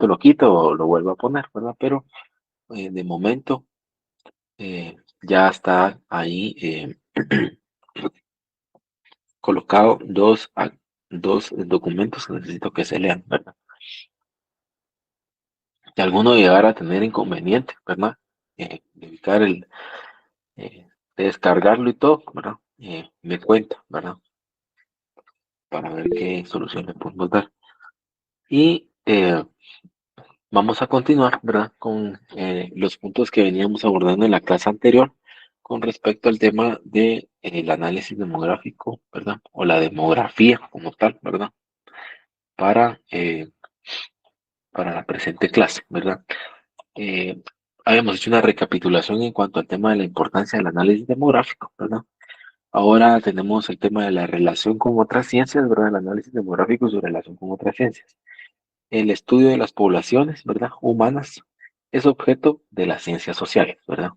lo quito o lo vuelvo a poner, ¿verdad? Pero de momento ya está ahí colocado dos documentos que necesito que se lean, ¿verdad? Si alguno llegara a tener inconveniente, ¿verdad? Dedicar eh, descargarlo y todo, ¿verdad? Me cuenta, ¿verdad? Para ver qué solución le podemos dar. Y vamos a continuar, ¿verdad? Con los puntos que veníamos abordando en la clase anterior con respecto al tema de el análisis demográfico, ¿verdad? O la demografía como tal, ¿verdad? Para, eh, para la presente clase, ¿verdad? Eh, Habíamos hecho una recapitulación en cuanto al tema de la importancia del análisis demográfico, ¿verdad? Ahora tenemos el tema de la relación con otras ciencias, ¿verdad? El análisis demográfico y su relación con otras ciencias. El estudio de las poblaciones, ¿verdad? Humanas es objeto de las ciencias sociales, ¿verdad?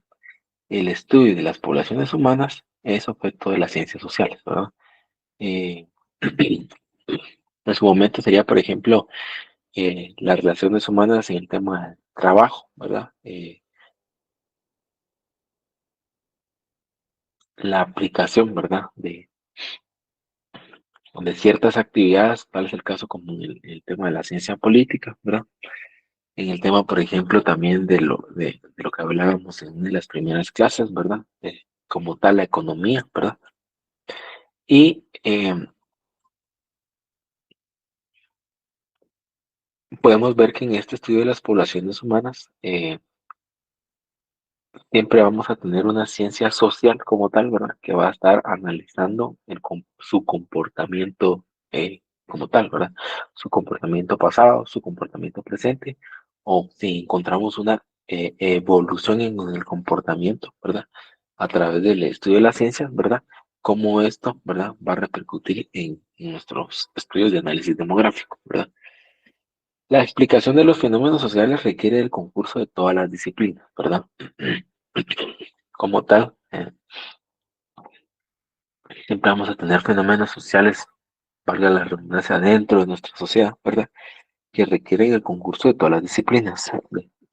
El estudio de las poblaciones humanas es objeto de las ciencias sociales, ¿verdad? Eh, en su momento sería, por ejemplo, las relaciones humanas en el tema del trabajo, ¿verdad? La aplicación, ¿verdad? De ciertas actividades, tal es el caso como en el tema de la ciencia política, ¿verdad? En el tema, por ejemplo, también de lo que hablábamos en una de las primeras clases, ¿verdad? Como tal, la economía, ¿verdad? Y podemos ver que en este estudio de las poblaciones humanas siempre vamos a tener una ciencia social como tal, ¿verdad? Que va a estar analizando su comportamiento como tal, ¿verdad? Su comportamiento pasado, su comportamiento presente, o si encontramos una evolución en el comportamiento, ¿verdad? A través del estudio de la ciencia, ¿verdad? Cómo esto, ¿verdad? Va a repercutir en nuestros estudios de análisis demográfico, ¿verdad? La explicación de los fenómenos sociales requiere el concurso de todas las disciplinas, ¿verdad? Como tal, siempre vamos a tener fenómenos sociales, valga la redundancia, dentro de nuestra sociedad, ¿verdad? Que requieren el concurso de todas las disciplinas,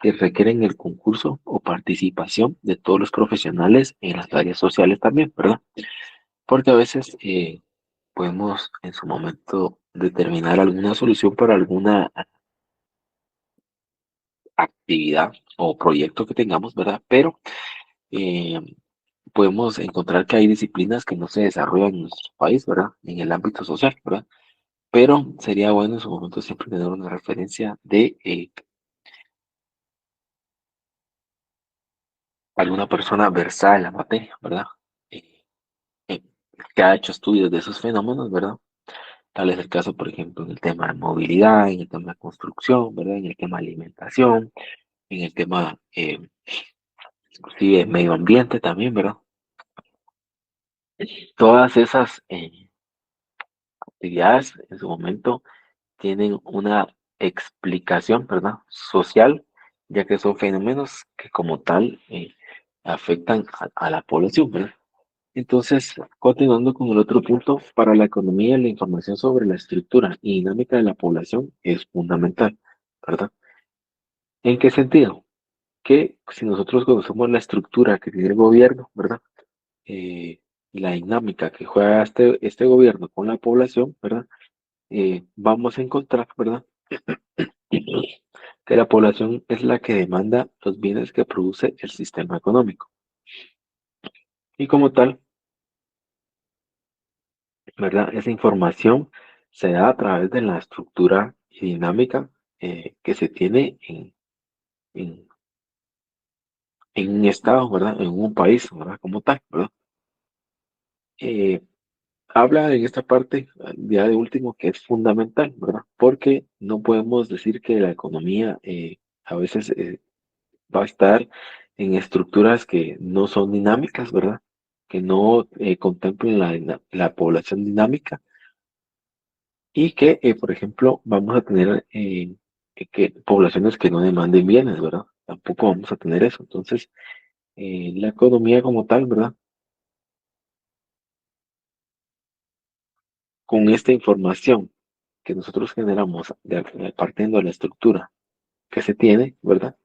que requieren el concurso o participación de todos los profesionales en las áreas sociales también, ¿verdad? Porque a veces podemos en su momento determinar alguna solución para alguna actividad o proyecto que tengamos, ¿verdad? Pero eh, podemos encontrar que hay disciplinas que no se desarrollan en nuestro país, ¿verdad? En el ámbito social, ¿verdad? Pero sería bueno en su momento siempre tener una referencia de alguna persona versada en la materia, ¿verdad? Eh, eh, que ha hecho estudios de esos fenómenos, ¿verdad? Tal es el caso, por ejemplo, en el tema de movilidad, en el tema de construcción, ¿verdad? En el tema de alimentación, en el tema, inclusive, medio ambiente también, ¿verdad? Todas esas actividades en su momento tienen una explicación, ¿verdad? Social, ya que son fenómenos que como tal afectan a la población, ¿verdad? Entonces, continuando con el otro punto, para la economía, la información sobre la estructura y dinámica de la población es fundamental, ¿verdad? ¿En qué sentido? Que si nosotros conocemos la estructura que tiene el gobierno, ¿verdad? Eh, la dinámica que juega este gobierno con la población, ¿verdad? Vamos a encontrar, ¿verdad? Que la población es la que demanda los bienes que produce el sistema económico. Y como tal, ¿verdad? Esa información se da a través de la estructura y dinámica que se tiene en, en un estado, ¿verdad? En un país, ¿verdad? Como tal, ¿verdad? Eh, Habla en esta parte, ya de último, que es fundamental, ¿verdad? Porque no podemos decir que la economía a veces va a estar en estructuras que no son dinámicas, ¿verdad? Que no contemplen la población dinámica y que, por ejemplo, vamos a tener poblaciones que no demanden bienes, ¿verdad? Tampoco vamos a tener eso. Entonces, la economía como tal, ¿verdad? Con esta información que nosotros generamos partiendo de la estructura que se tiene, ¿verdad?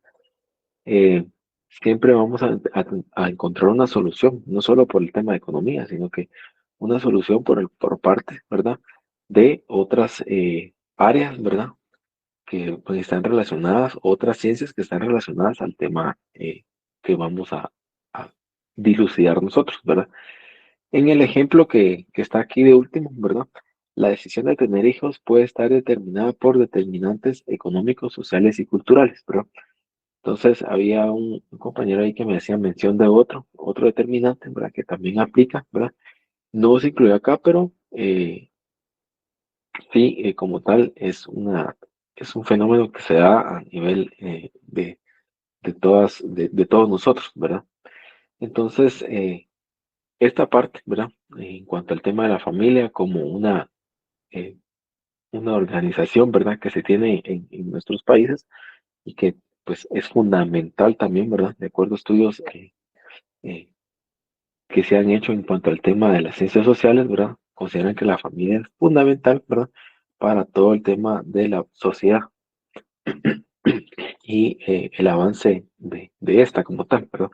Eh, Siempre vamos a encontrar una solución, no solo por el tema de economía, sino que una solución por parte, ¿verdad? De otras áreas, ¿verdad? Que pues, están relacionadas, otras ciencias que están relacionadas al tema que vamos a dilucidar nosotros, ¿verdad? En el ejemplo que está aquí de último, ¿verdad? La decisión de tener hijos puede estar determinada por determinantes económicos, sociales y culturales, ¿verdad? Entonces había un compañero ahí que me hacía mención de otro determinante, ¿verdad? Que también aplica, ¿verdad? No se incluye acá, pero sí, como tal, es un fenómeno que se da a nivel de todos nosotros, ¿verdad? Entonces, esta parte, ¿verdad? En cuanto al tema de la familia como eh, una organización, ¿verdad? Que se tiene en nuestros países y que pues es fundamental también, ¿verdad? De acuerdo a estudios eh, que se han hecho en cuanto al tema de las ciencias sociales, ¿verdad? Consideran que la familia es fundamental, ¿verdad? Para todo el tema de la sociedad y el avance de esta como tal, ¿verdad?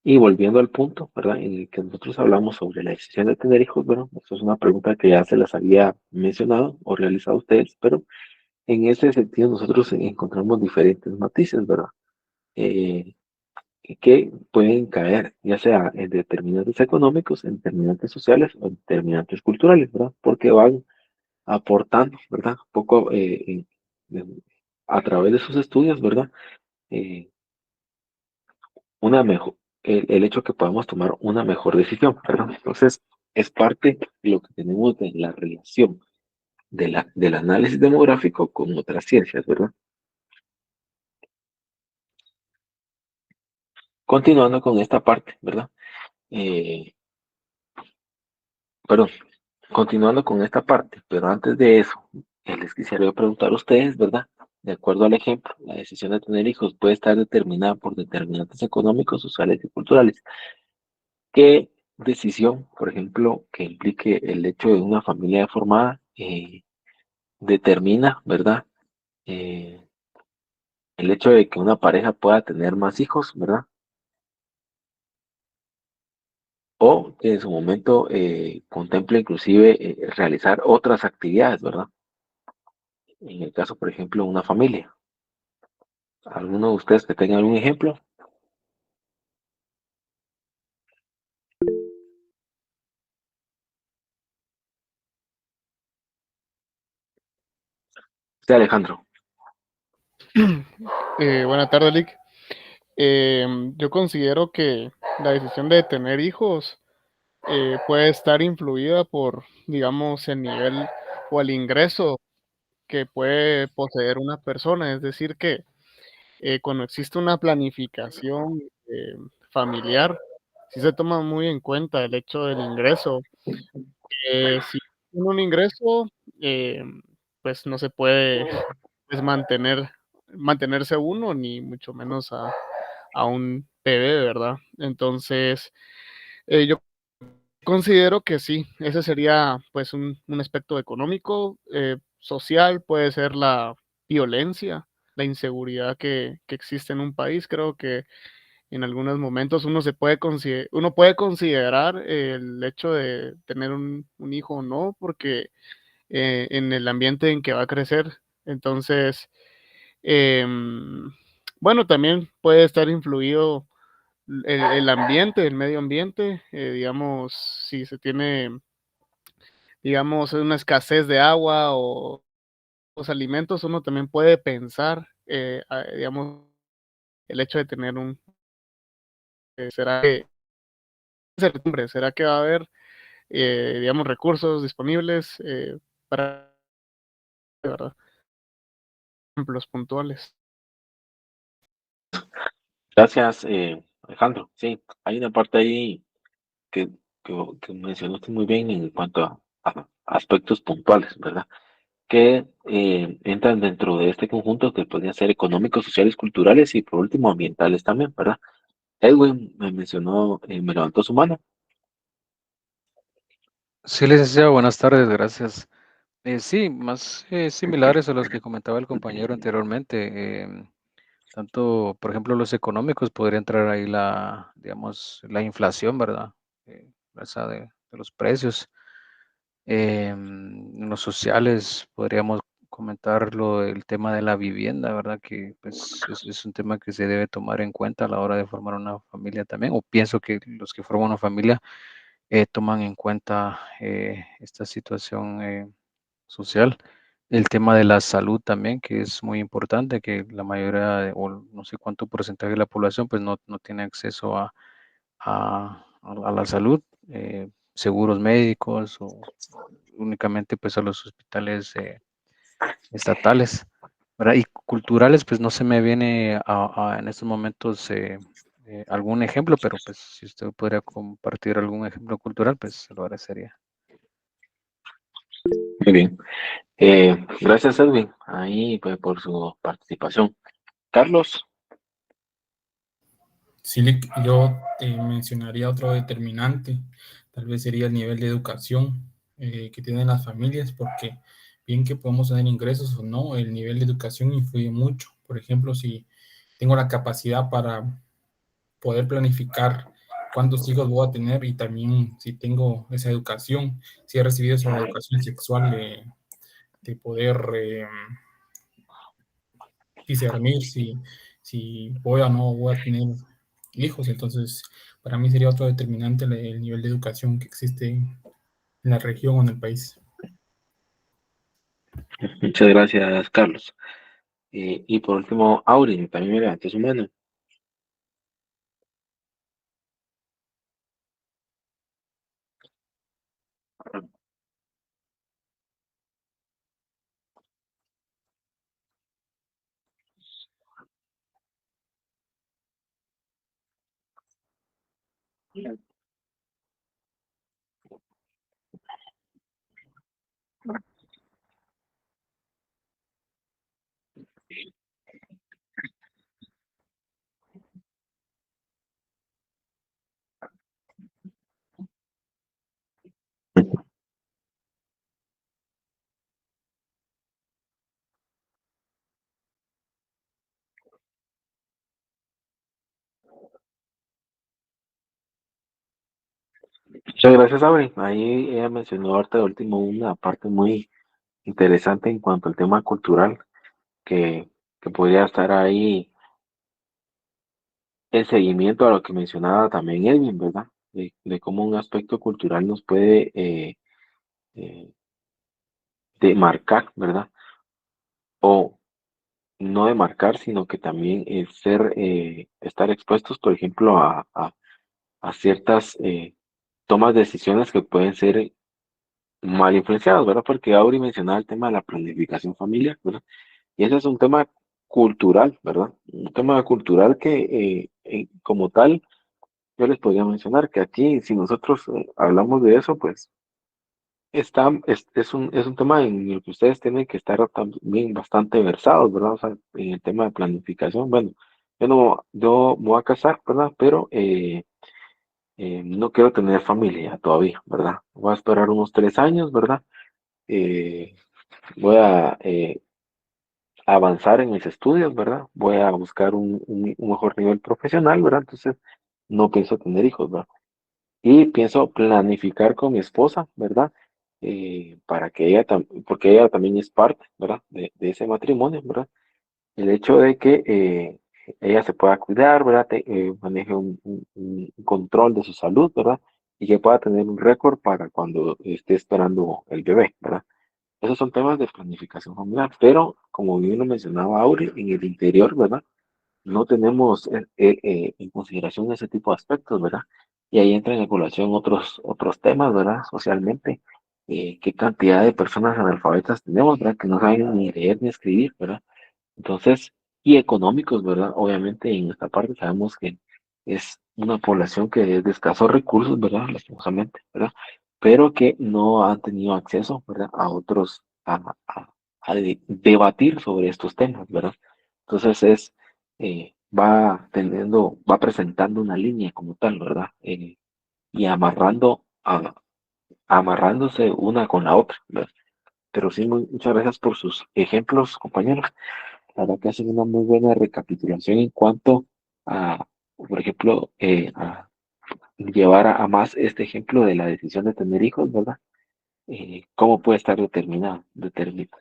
Y volviendo al punto, ¿verdad? En el que nosotros hablamos sobre la decisión de tener hijos, bueno, eso es una pregunta que ya se las había mencionado o realizado a ustedes, pero en ese sentido nosotros encontramos diferentes matices, ¿verdad? Eh, que pueden caer, ya sea en determinantes económicos, en determinantes sociales o en determinantes culturales, ¿verdad? Porque van aportando, ¿verdad? Poco a través de sus estudios, ¿verdad? Eh, una mejor, el hecho que podamos tomar una mejor decisión, ¿verdad? Entonces, es parte de lo que tenemos de la relación del análisis demográfico con otras ciencias, ¿verdad? Continuando con esta parte, ¿verdad? Eh, perdón, continuando con esta parte, pero antes de eso, les quisiera preguntar a ustedes, ¿verdad? De acuerdo al ejemplo, la decisión de tener hijos puede estar determinada por determinantes económicos, sociales y culturales. ¿Qué decisión, por ejemplo, que implique el hecho de una familia formada, determina, ¿verdad? Eh, el hecho de que una pareja pueda tener más hijos, ¿verdad? O que en su momento contemple inclusive realizar otras actividades, ¿verdad? En el caso, por ejemplo, de una familia. ¿Alguno de ustedes que tenga algún ejemplo? Sí, Alejandro. Buenas tardes, Lick. Yo considero que la decisión de tener hijos puede estar influida por, digamos, el nivel o el ingreso que puede poseer una persona. Es decir, que cuando existe una planificación familiar, sí se toma muy en cuenta el hecho del ingreso. Si tiene un ingreso, eh, pues no se puede pues, mantenerse uno, ni mucho menos a un bebé, ¿verdad? Entonces, yo considero que sí, ese sería pues un aspecto económico, social, puede ser la violencia, la inseguridad que existe en un país. Creo que en algunos momentos uno puede considerar el hecho de tener un hijo o no, porque en el ambiente en que va a crecer. Entonces, bueno, también puede estar influido el ambiente, el medio ambiente, digamos, si se tiene, digamos, una escasez de agua o los alimentos, uno también puede pensar, digamos, el hecho de tener ¿será que, incertidumbre, será que va a haber, digamos, recursos disponibles para, ¿verdad? Ejemplos puntuales. Gracias, Alejandro. Sí, hay una parte ahí que, que mencionaste muy bien en cuanto a aspectos puntuales, ¿verdad? Que entran dentro de este conjunto que podrían ser económicos, sociales, culturales y por último ambientales también, ¿verdad? Edwin me mencionó, me levantó su mano. Sí, licenciado, buenas tardes, gracias. Sí, más similares a los que comentaba el compañero anteriormente. Tanto, por ejemplo, los económicos podría entrar ahí digamos, la inflación, ¿verdad? Esa de los precios. En los sociales podríamos comentar el tema de la vivienda, ¿verdad? Que pues es un tema que se debe tomar en cuenta a la hora de formar una familia también, o pienso que los que forman una familia toman en cuenta esta situación social. El tema de la salud también, que es muy importante, que la mayoría, o no sé cuánto porcentaje de la población, pues no tiene acceso a la salud, seguros médicos o únicamente pues a los hospitales estatales, ¿verdad? Y culturales, pues no se me viene en estos momentos algún ejemplo, pero pues si usted podría compartir algún ejemplo cultural, pues se lo agradecería. Muy bien. Gracias, Edwin, ahí pues, por su participación. Carlos. Sí, yo mencionaría otro determinante, tal vez sería el nivel de educación que tienen las familias, porque bien que podemos tener ingresos o no, el nivel de educación influye mucho. Por ejemplo, si tengo la capacidad para poder planificar cuántos hijos voy a tener y también si tengo esa educación, si he recibido esa educación sexual de poder discernir si voy o no voy a tener hijos. Entonces, para mí sería otro determinante el nivel de educación que existe en la región o en el país. Muchas gracias, Carlos. Y por último, Auri, también me levanté su mano. Muchas gracias, Auri. Ahí ella mencionó ahorita de último una parte muy interesante en cuanto al tema cultural, que, que podría estar ahí el seguimiento a lo que mencionaba también Edwin, ¿verdad? De cómo un aspecto cultural nos puede eh, demarcar, ¿verdad? O no demarcar, sino que también estar expuestos, por ejemplo, a ciertas tomas de decisiones que pueden ser mal influenciadas, ¿verdad? Porque Auri mencionaba el tema de la planificación familiar, ¿verdad? Y ese es un tema cultural, ¿verdad? Un tema cultural que como tal, yo les podría mencionar que aquí, si nosotros hablamos de eso, pues es un tema en el que ustedes tienen que estar también bastante versados, ¿verdad? O sea, en el tema de planificación, bueno, yo me voy a casar, ¿verdad? Pero no quiero tener familia todavía, ¿verdad? Voy a esperar unos 3 años, ¿verdad? Eh, voy a avanzar en mis estudios, ¿verdad? Voy a buscar un mejor nivel profesional, ¿verdad? Entonces, no pienso tener hijos, ¿verdad? Y pienso planificar con mi esposa, ¿verdad? Para que porque ella también es parte, ¿verdad? De ese matrimonio, ¿verdad? El hecho de que ella se pueda cuidar, ¿verdad? Maneje un control de su salud, ¿verdad? Y que pueda tener un récord para cuando esté esperando el bebé, ¿verdad? Esos son temas de planificación familiar, pero como bien lo mencionaba Aure, en el interior, ¿verdad? No tenemos en consideración ese tipo de aspectos, ¿verdad? Y ahí entran en colación otros temas, ¿verdad? Socialmente, qué cantidad de personas analfabetas tenemos, ¿verdad? Que no saben ni leer ni escribir, ¿verdad? Entonces, y económicos, ¿verdad? Obviamente en esta parte sabemos que es una población que es de escasos recursos, ¿verdad? Lastimosamente, ¿verdad? Pero que no han tenido acceso, ¿verdad? A otros, debatir sobre estos temas, ¿verdad? Entonces va presentando una línea como tal, ¿verdad? Y amarrándose una con la otra, ¿verdad? pero sí, muchas gracias por sus ejemplos, compañeros. La verdad que hacen una muy buena recapitulación en cuanto a, por ejemplo, a llevar a más este ejemplo de la decisión de tener hijos, ¿verdad? Cómo puede estar determinado,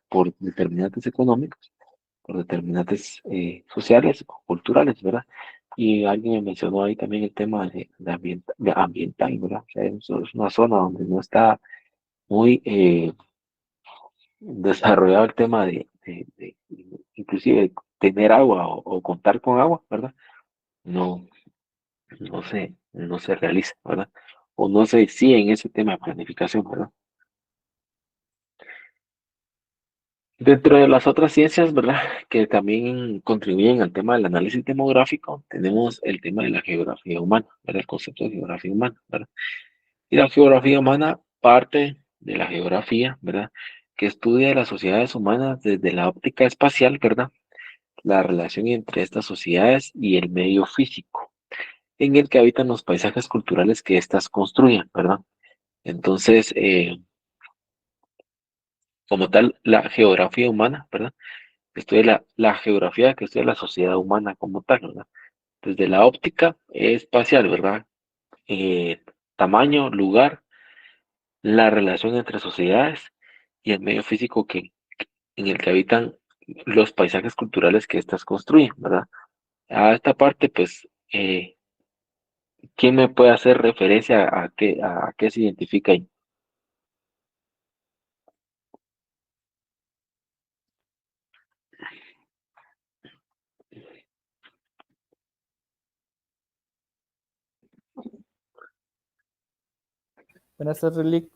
por determinantes económicos, por determinantes sociales o culturales, ¿verdad? Y alguien me mencionó ahí también el tema de ambiental, ¿verdad? O sea, es una zona donde no está muy desarrollado el tema de inclusive tener agua o contar con agua, ¿verdad? No, no se realiza, ¿verdad? O no se sigue en ese tema de planificación, ¿verdad? Dentro de las otras ciencias, ¿verdad? Que también contribuyen al tema del análisis demográfico, tenemos el tema de la geografía humana, ¿verdad? El concepto de geografía humana, ¿verdad? Y la geografía humana parte de la geografía, ¿verdad? Que estudia las sociedades humanas desde la óptica espacial, ¿verdad? La relación entre estas sociedades y el medio físico en el que habitan los paisajes culturales que éstas construyen, ¿verdad? Entonces, como tal, la geografía humana, ¿verdad? Estudia la geografía que estudia la sociedad humana como tal, ¿verdad? Desde la óptica espacial, ¿verdad? Eh, Tamaño, lugar, la relación entre sociedades y el medio físico en el que habitan los paisajes culturales que éstas construyen, ¿verdad? A esta parte, pues, ¿quién me puede hacer referencia a qué se identifica ahí? Buenas tardes, Lick.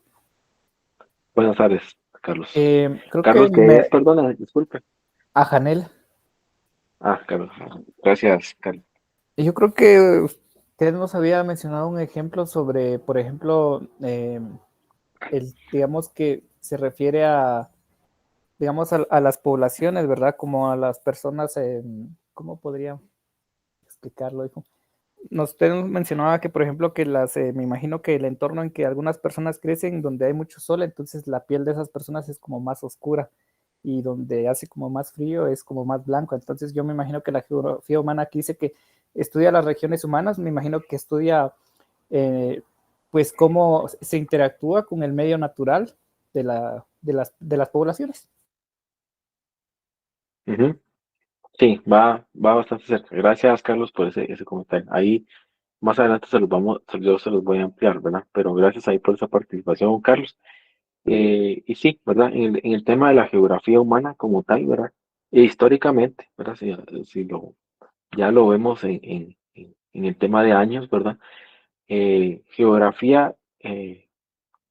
Buenas tardes, Carlos. Creo que Carlos, ¿qué es? Perdona, disculpe. a Janel. Carlos. Gracias, Carlos. Yo creo que usted nos había mencionado un ejemplo sobre, por ejemplo, digamos que se refiere a, digamos, a las poblaciones, ¿verdad? Como a las personas, ¿cómo podría explicarlo, hijo? Usted nos mencionaba que, por ejemplo, que me imagino que el entorno en que algunas personas crecen, donde hay mucho sol, entonces la piel de esas personas es como más oscura y donde hace como más frío es como más blanco. Entonces yo me imagino que la geografía humana aquí dice que estudia las regiones humanas, me imagino que estudia eh, pues cómo se interactúa con el medio natural de las poblaciones. Ujú. Sí, va bastante cerca. Gracias, Carlos, por ese comentario. Ahí más adelante yo se los voy a ampliar, ¿verdad? Pero gracias ahí por esa participación, Carlos. Y sí, ¿verdad? En el tema de la geografía humana como tal, ¿verdad? Históricamente, ¿verdad? Ya lo vemos en el tema de años, ¿verdad? Geografía que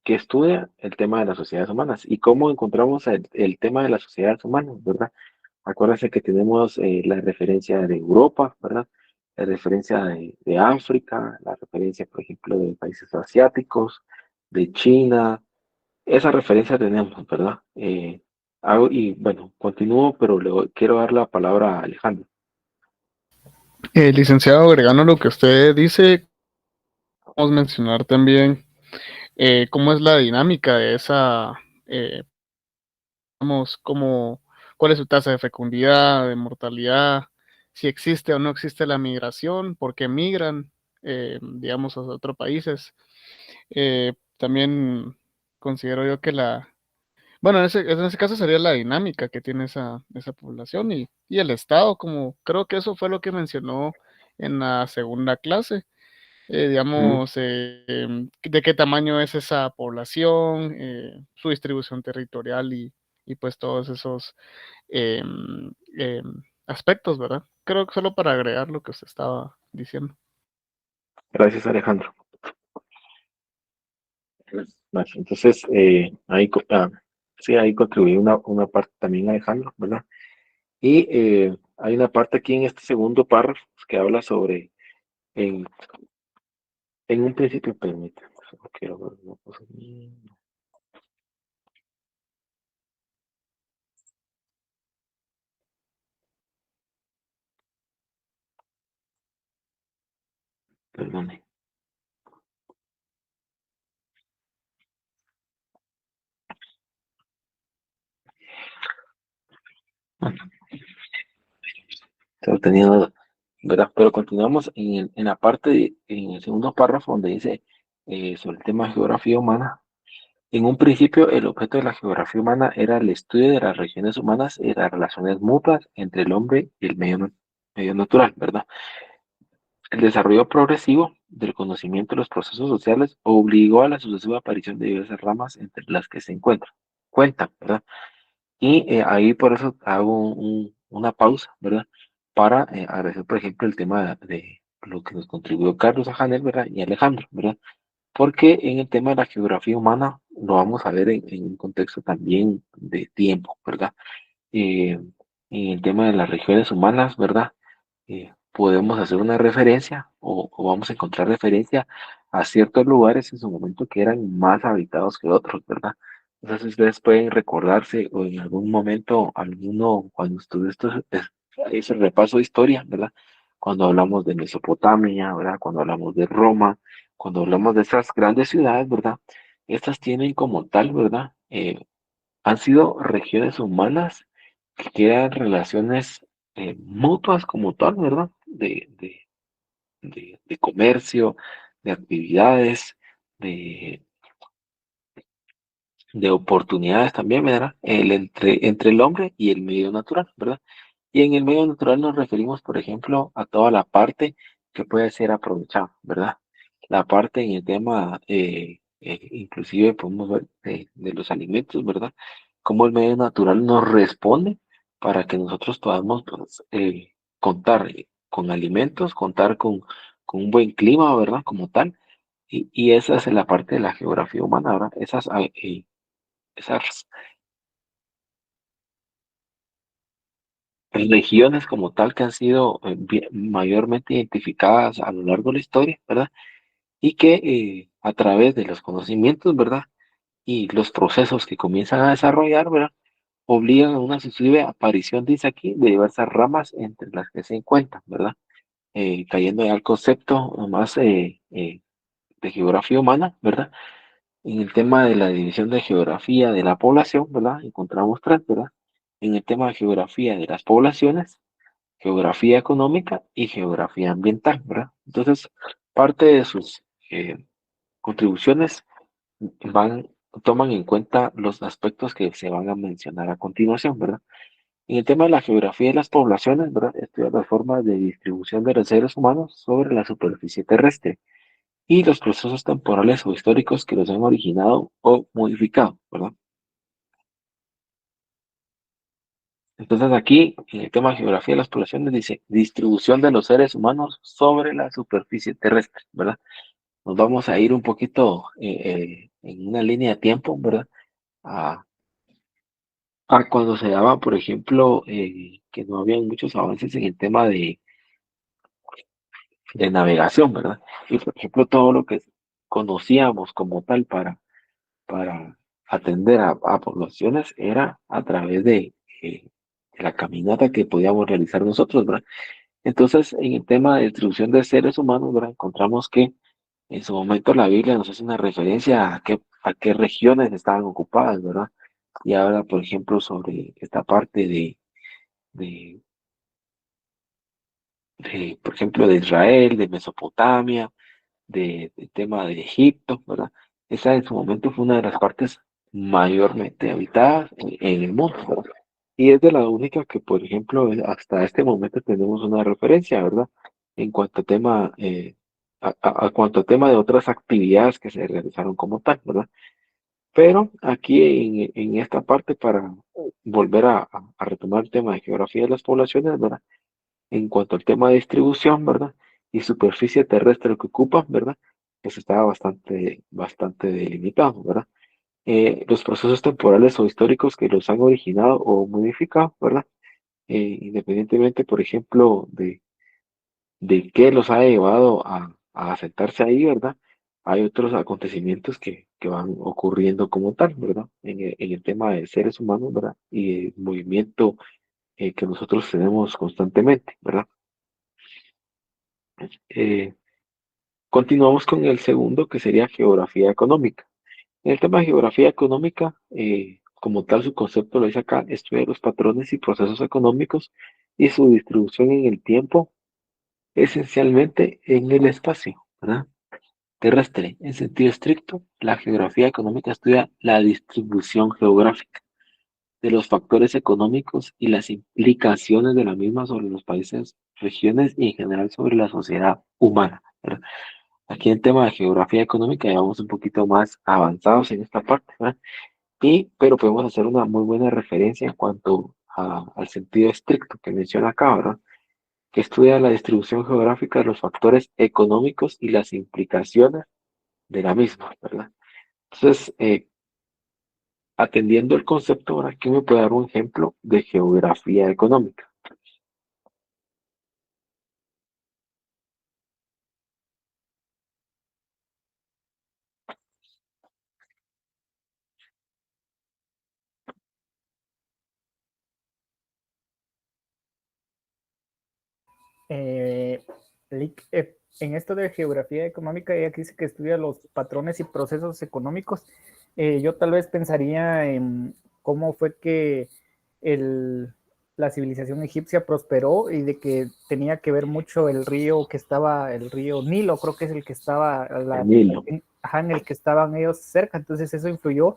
estudia el tema de las sociedades humanas y cómo encontramos el tema de las sociedades humanas, ¿verdad? Acuérdense que tenemos la referencia de Europa, ¿verdad? La referencia de África, la referencia, por ejemplo, de países asiáticos, de China. Esa referencia tenemos, ¿verdad? Y bueno, continúo, pero quiero dar la palabra a Alejandro. Licenciado, agregando lo que usted dice, vamos a mencionar también cómo es la dinámica de esa, digamos, cuál es su tasa de fecundidad, de mortalidad, si existe o no existe la migración, por qué migran, digamos, a otros países. También considero yo que bueno, en ese caso sería la dinámica que tiene esa población y el Estado, como creo que eso fue lo que mencionó en la segunda clase, Ujú. digamos, de qué tamaño es esa población, su distribución territorial y pues todos esos aspectos, ¿verdad? Creo que solo para agregar lo que usted estaba diciendo. Gracias, Alejandro. Vale, entonces, sí, ahí contribuí una parte también, Alejandro, ¿verdad? Y hay una parte aquí en este segundo párrafo que habla sobre, en, en un principio, permítame, solo quiero ver una cosa aquí. Perdone. Solo tenía duda, ¿verdad? Pero continuamos en la parte, en el segundo párrafo donde dice sobre el tema de geografía humana. En un principio, el objeto de la geografía humana era el estudio de las regiones humanas y las relaciones mutuas entre el hombre y el medio natural, ¿verdad? El desarrollo progresivo del conocimiento de los procesos sociales obligó a la sucesiva aparición de diversas ramas entre las que se cuentan, ¿verdad? Y ahí por eso hago una pausa, ¿verdad? Para agradecer, por ejemplo, el tema de lo que nos contribuyó Carlos Ajanel, ¿verdad? Y Alejandro, ¿verdad? Porque en el tema de la geografía humana lo vamos a ver en un contexto también de tiempo, ¿verdad? En el tema de las regiones humanas, ¿verdad? Podemos hacer una referencia o vamos a encontrar referencia a ciertos lugares en su momento que eran más habitados que otros, ¿verdad? Entonces ustedes pueden recordarse o en algún momento, alguno, cuando estudió ese repaso de historia, ¿verdad? Cuando hablamos de Mesopotamia, ¿verdad? Cuando hablamos de Roma, cuando hablamos de esas grandes ciudades, ¿verdad? Estas tienen como tal, ¿verdad? Han sido regiones humanas que crean relaciones mutuas como tal, ¿verdad? De comercio, de actividades, de, de oportunidades también, ¿verdad? Entre el hombre y el medio natural, ¿verdad? Y en el medio natural nos referimos, por ejemplo, a toda la parte que puede ser aprovechada, ¿verdad? La parte en el tema, inclusive podemos ver de los alimentos, ¿verdad? Cómo el medio natural nos responde para que nosotros podamos pues, contar con alimentos, contar con un buen clima, ¿verdad? Como tal. Y esa es la parte de la geografía humana, ¿verdad? Esas regiones como tal que han sido mayormente identificadas a lo largo de la historia, ¿verdad? Y que a través de los conocimientos, ¿verdad? Y los procesos que comienzan a desarrollar, ¿verdad? Obligan a una sucesiva aparición, dice aquí, de diversas ramas entre las que se encuentran, ¿verdad? Cayendo ya al concepto más de geografía humana, ¿verdad? En el tema de la división de geografía de la población, ¿verdad? Encontramos tres, ¿verdad? En el tema de geografía de las poblaciones, geografía económica y geografía ambiental, ¿verdad? Entonces, parte de sus contribuciones van, toman en cuenta los aspectos que se van a mencionar a continuación, ¿verdad? En el tema de la geografía de las poblaciones, ¿verdad? Estudia las formas de distribución de los seres humanos sobre la superficie terrestre y los procesos temporales o históricos que los han originado o modificado, ¿verdad? Entonces aquí, en el tema de geografía de las poblaciones, dice distribución de los seres humanos sobre la superficie terrestre, ¿verdad? Nos vamos a ir un poquito en una línea de tiempo, ¿verdad? A, a cuando se daba, por ejemplo, que no había muchos avances en el tema de navegación, ¿verdad? Y por ejemplo, todo lo que conocíamos como tal para atender a poblaciones era a través de la caminata que podíamos realizar nosotros, ¿verdad? Entonces, en el tema de distribución de seres humanos, ¿verdad? Encontramos que en su momento la Biblia nos hace una referencia a qué regiones estaban ocupadas, ¿verdad? Y habla, por ejemplo, sobre esta parte de, por ejemplo, de Israel, de Mesopotamia, del tema de Egipto, ¿verdad? Esa en su momento fue una de las partes mayormente habitadas en el mundo, ¿verdad? Y es de la única que, por ejemplo, hasta este momento tenemos una referencia, ¿verdad? En cuanto a tema, a cuanto a tema de otras actividades que se realizaron como tal, ¿verdad? Pero aquí en esta parte, para volver a retomar el tema de geografía de las poblaciones, ¿verdad? En cuanto al tema de distribución, ¿verdad? Y superficie terrestre que ocupan, ¿verdad? Pues estaba bastante delimitado, ¿verdad? Los procesos temporales o históricos que los han originado o modificado, ¿verdad? Independientemente, por ejemplo, de qué los ha llevado a asentarse ahí, ¿verdad? Hay otros acontecimientos que van ocurriendo como tal, ¿verdad? En el tema de seres humanos, ¿verdad? Y el movimiento que nosotros tenemos constantemente, ¿verdad? Eh, Continuamos con el segundo, que sería geografía económica. En el tema de geografía económica, como tal su concepto lo dice acá, estudia los patrones y procesos económicos y su distribución en el tiempo, esencialmente en el espacio, ¿verdad? Terrestre. En sentido estricto, la geografía económica estudia la distribución geográfica de los factores económicos y las implicaciones de la misma sobre los países, regiones y en general sobre la sociedad humana, ¿verdad? Aquí en tema de geografía económica ya vamos un poquito más avanzados en esta parte, ¿verdad? Pero podemos hacer una muy buena referencia en cuanto al sentido estricto que menciona acá, ¿verdad? Que estudia la distribución geográfica de los factores económicos y las implicaciones de la misma, ¿verdad? Entonces, atendiendo el concepto, ahora, ¿quién me puede dar un ejemplo de geografía económica? Eh, en esto de geografía económica, ella dice que estudia los patrones y procesos económicos. Yo tal vez pensaría en cómo fue que la civilización egipcia prosperó y de que tenía que ver mucho el río que estaba, el río Nilo, creo que es el que estaba, El Nilo. en el que estaban ellos cerca. Entonces eso influyó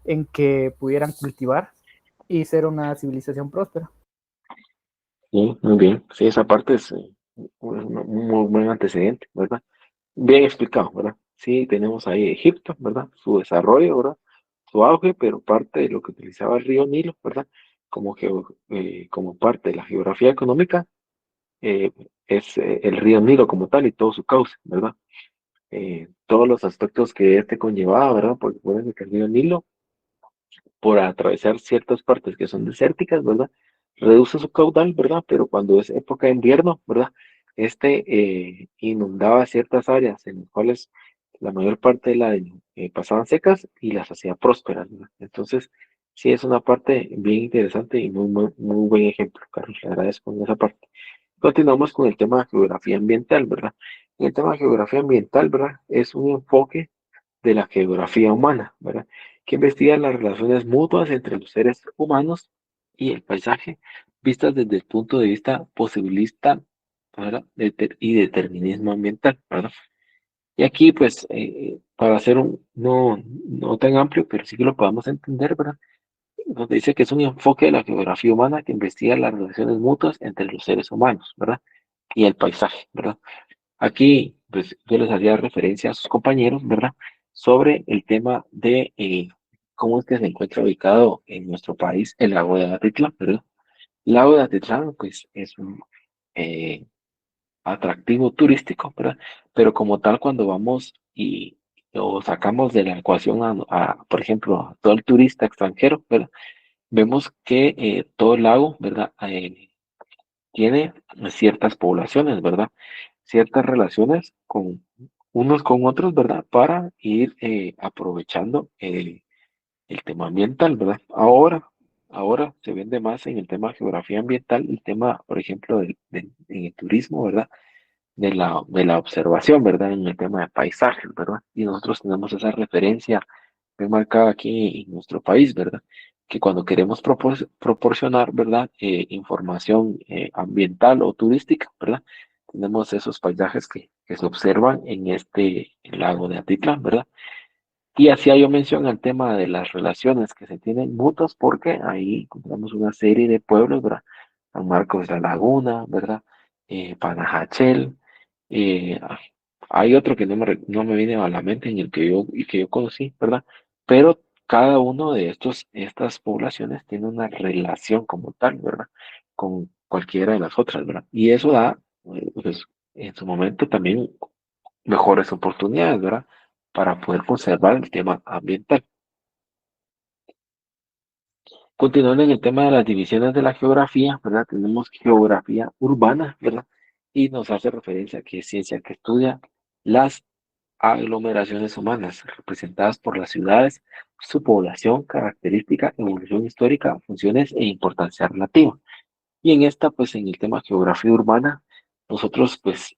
en que pudieran cultivar y ser una civilización próspera. Sí, muy bien. Sí, esa parte es un muy buen antecedente, ¿verdad? Bien explicado, ¿verdad? Sí, tenemos ahí Egipto, ¿verdad? Su desarrollo, ¿verdad? Su auge, pero parte de lo que utilizaba el río Nilo, ¿verdad? Como parte de la geografía económica, eh, es el río Nilo como tal y todo su cauce, ¿verdad? Todos los aspectos que este conllevaba, ¿verdad? Porque pueden que el río Nilo, por atravesar ciertas partes que son desérticas, ¿verdad? Reduce su caudal, ¿verdad? Pero cuando es época de invierno, ¿verdad? Inundaba ciertas áreas en las cuales la mayor parte del año pasaban secas y las hacía prósperas, ¿verdad? Entonces, sí es una parte bien interesante y muy buen ejemplo, Carlos. Le agradezco en esa parte. Continuamos con el tema de geografía ambiental, ¿verdad? El tema de geografía ambiental, ¿verdad? Es un enfoque de la geografía humana, ¿verdad? Que investiga las relaciones mutuas entre los seres humanos y el paisaje, vistas desde el punto de vista posibilista, ¿verdad? Y determinismo ambiental, ¿verdad? Y aquí, pues, para hacer no tan amplio, pero sí que lo podamos entender, ¿verdad? Nos dice que es un enfoque de la geografía humana que investiga las relaciones mutuas entre los seres humanos, ¿verdad? Y el paisaje, ¿verdad? Aquí, pues yo les haría referencia a sus compañeros, ¿verdad? Sobre el tema de cómo es que se encuentra ubicado en nuestro país el lago de Atitlán, ¿verdad? El lago de Atitlán, pues es un eh, atractivo turístico, ¿verdad? Pero como tal, cuando vamos y lo sacamos de la ecuación por ejemplo, a todo el turista extranjero, ¿verdad? Vemos que todo el lago, ¿verdad? Tiene ciertas poblaciones, ¿verdad? Ciertas relaciones con unos con otros, ¿verdad? Para ir aprovechando el tema ambiental, ¿verdad? Ahora se vende más en el tema de geografía ambiental, el tema, por ejemplo, en el turismo, ¿verdad? De la observación, ¿verdad? En el tema de paisajes, ¿verdad? Y nosotros tenemos esa referencia bien marcada aquí en nuestro país, ¿verdad? Que cuando queremos proporcionar, ¿verdad? Información ambiental o turística, ¿verdad? Tenemos esos paisajes que se observan en este lago de Atitlán, ¿verdad? Y hacía yo mención al tema de las relaciones que se tienen mutuas, porque ahí encontramos una serie de pueblos, ¿verdad? San Marcos de la Laguna, ¿verdad? Panajachel, eh, ah, hay otro que no me viene a la mente en el que yo conocí, ¿verdad? Pero cada uno de estas poblaciones tiene una relación como tal, ¿verdad? Con cualquiera de las otras, ¿verdad? Y eso da, pues, en su momento también mejores oportunidades, ¿verdad? Para poder conservar el tema ambiental. Continuando en el tema de las divisiones de la geografía, ¿verdad? Tenemos geografía urbana, ¿verdad? Y nos hace referencia a que es ciencia que estudia las aglomeraciones humanas representadas por las ciudades, su población, característica, evolución histórica, funciones e importancia relativa. Y en esta, pues en el tema geografía urbana, nosotros pues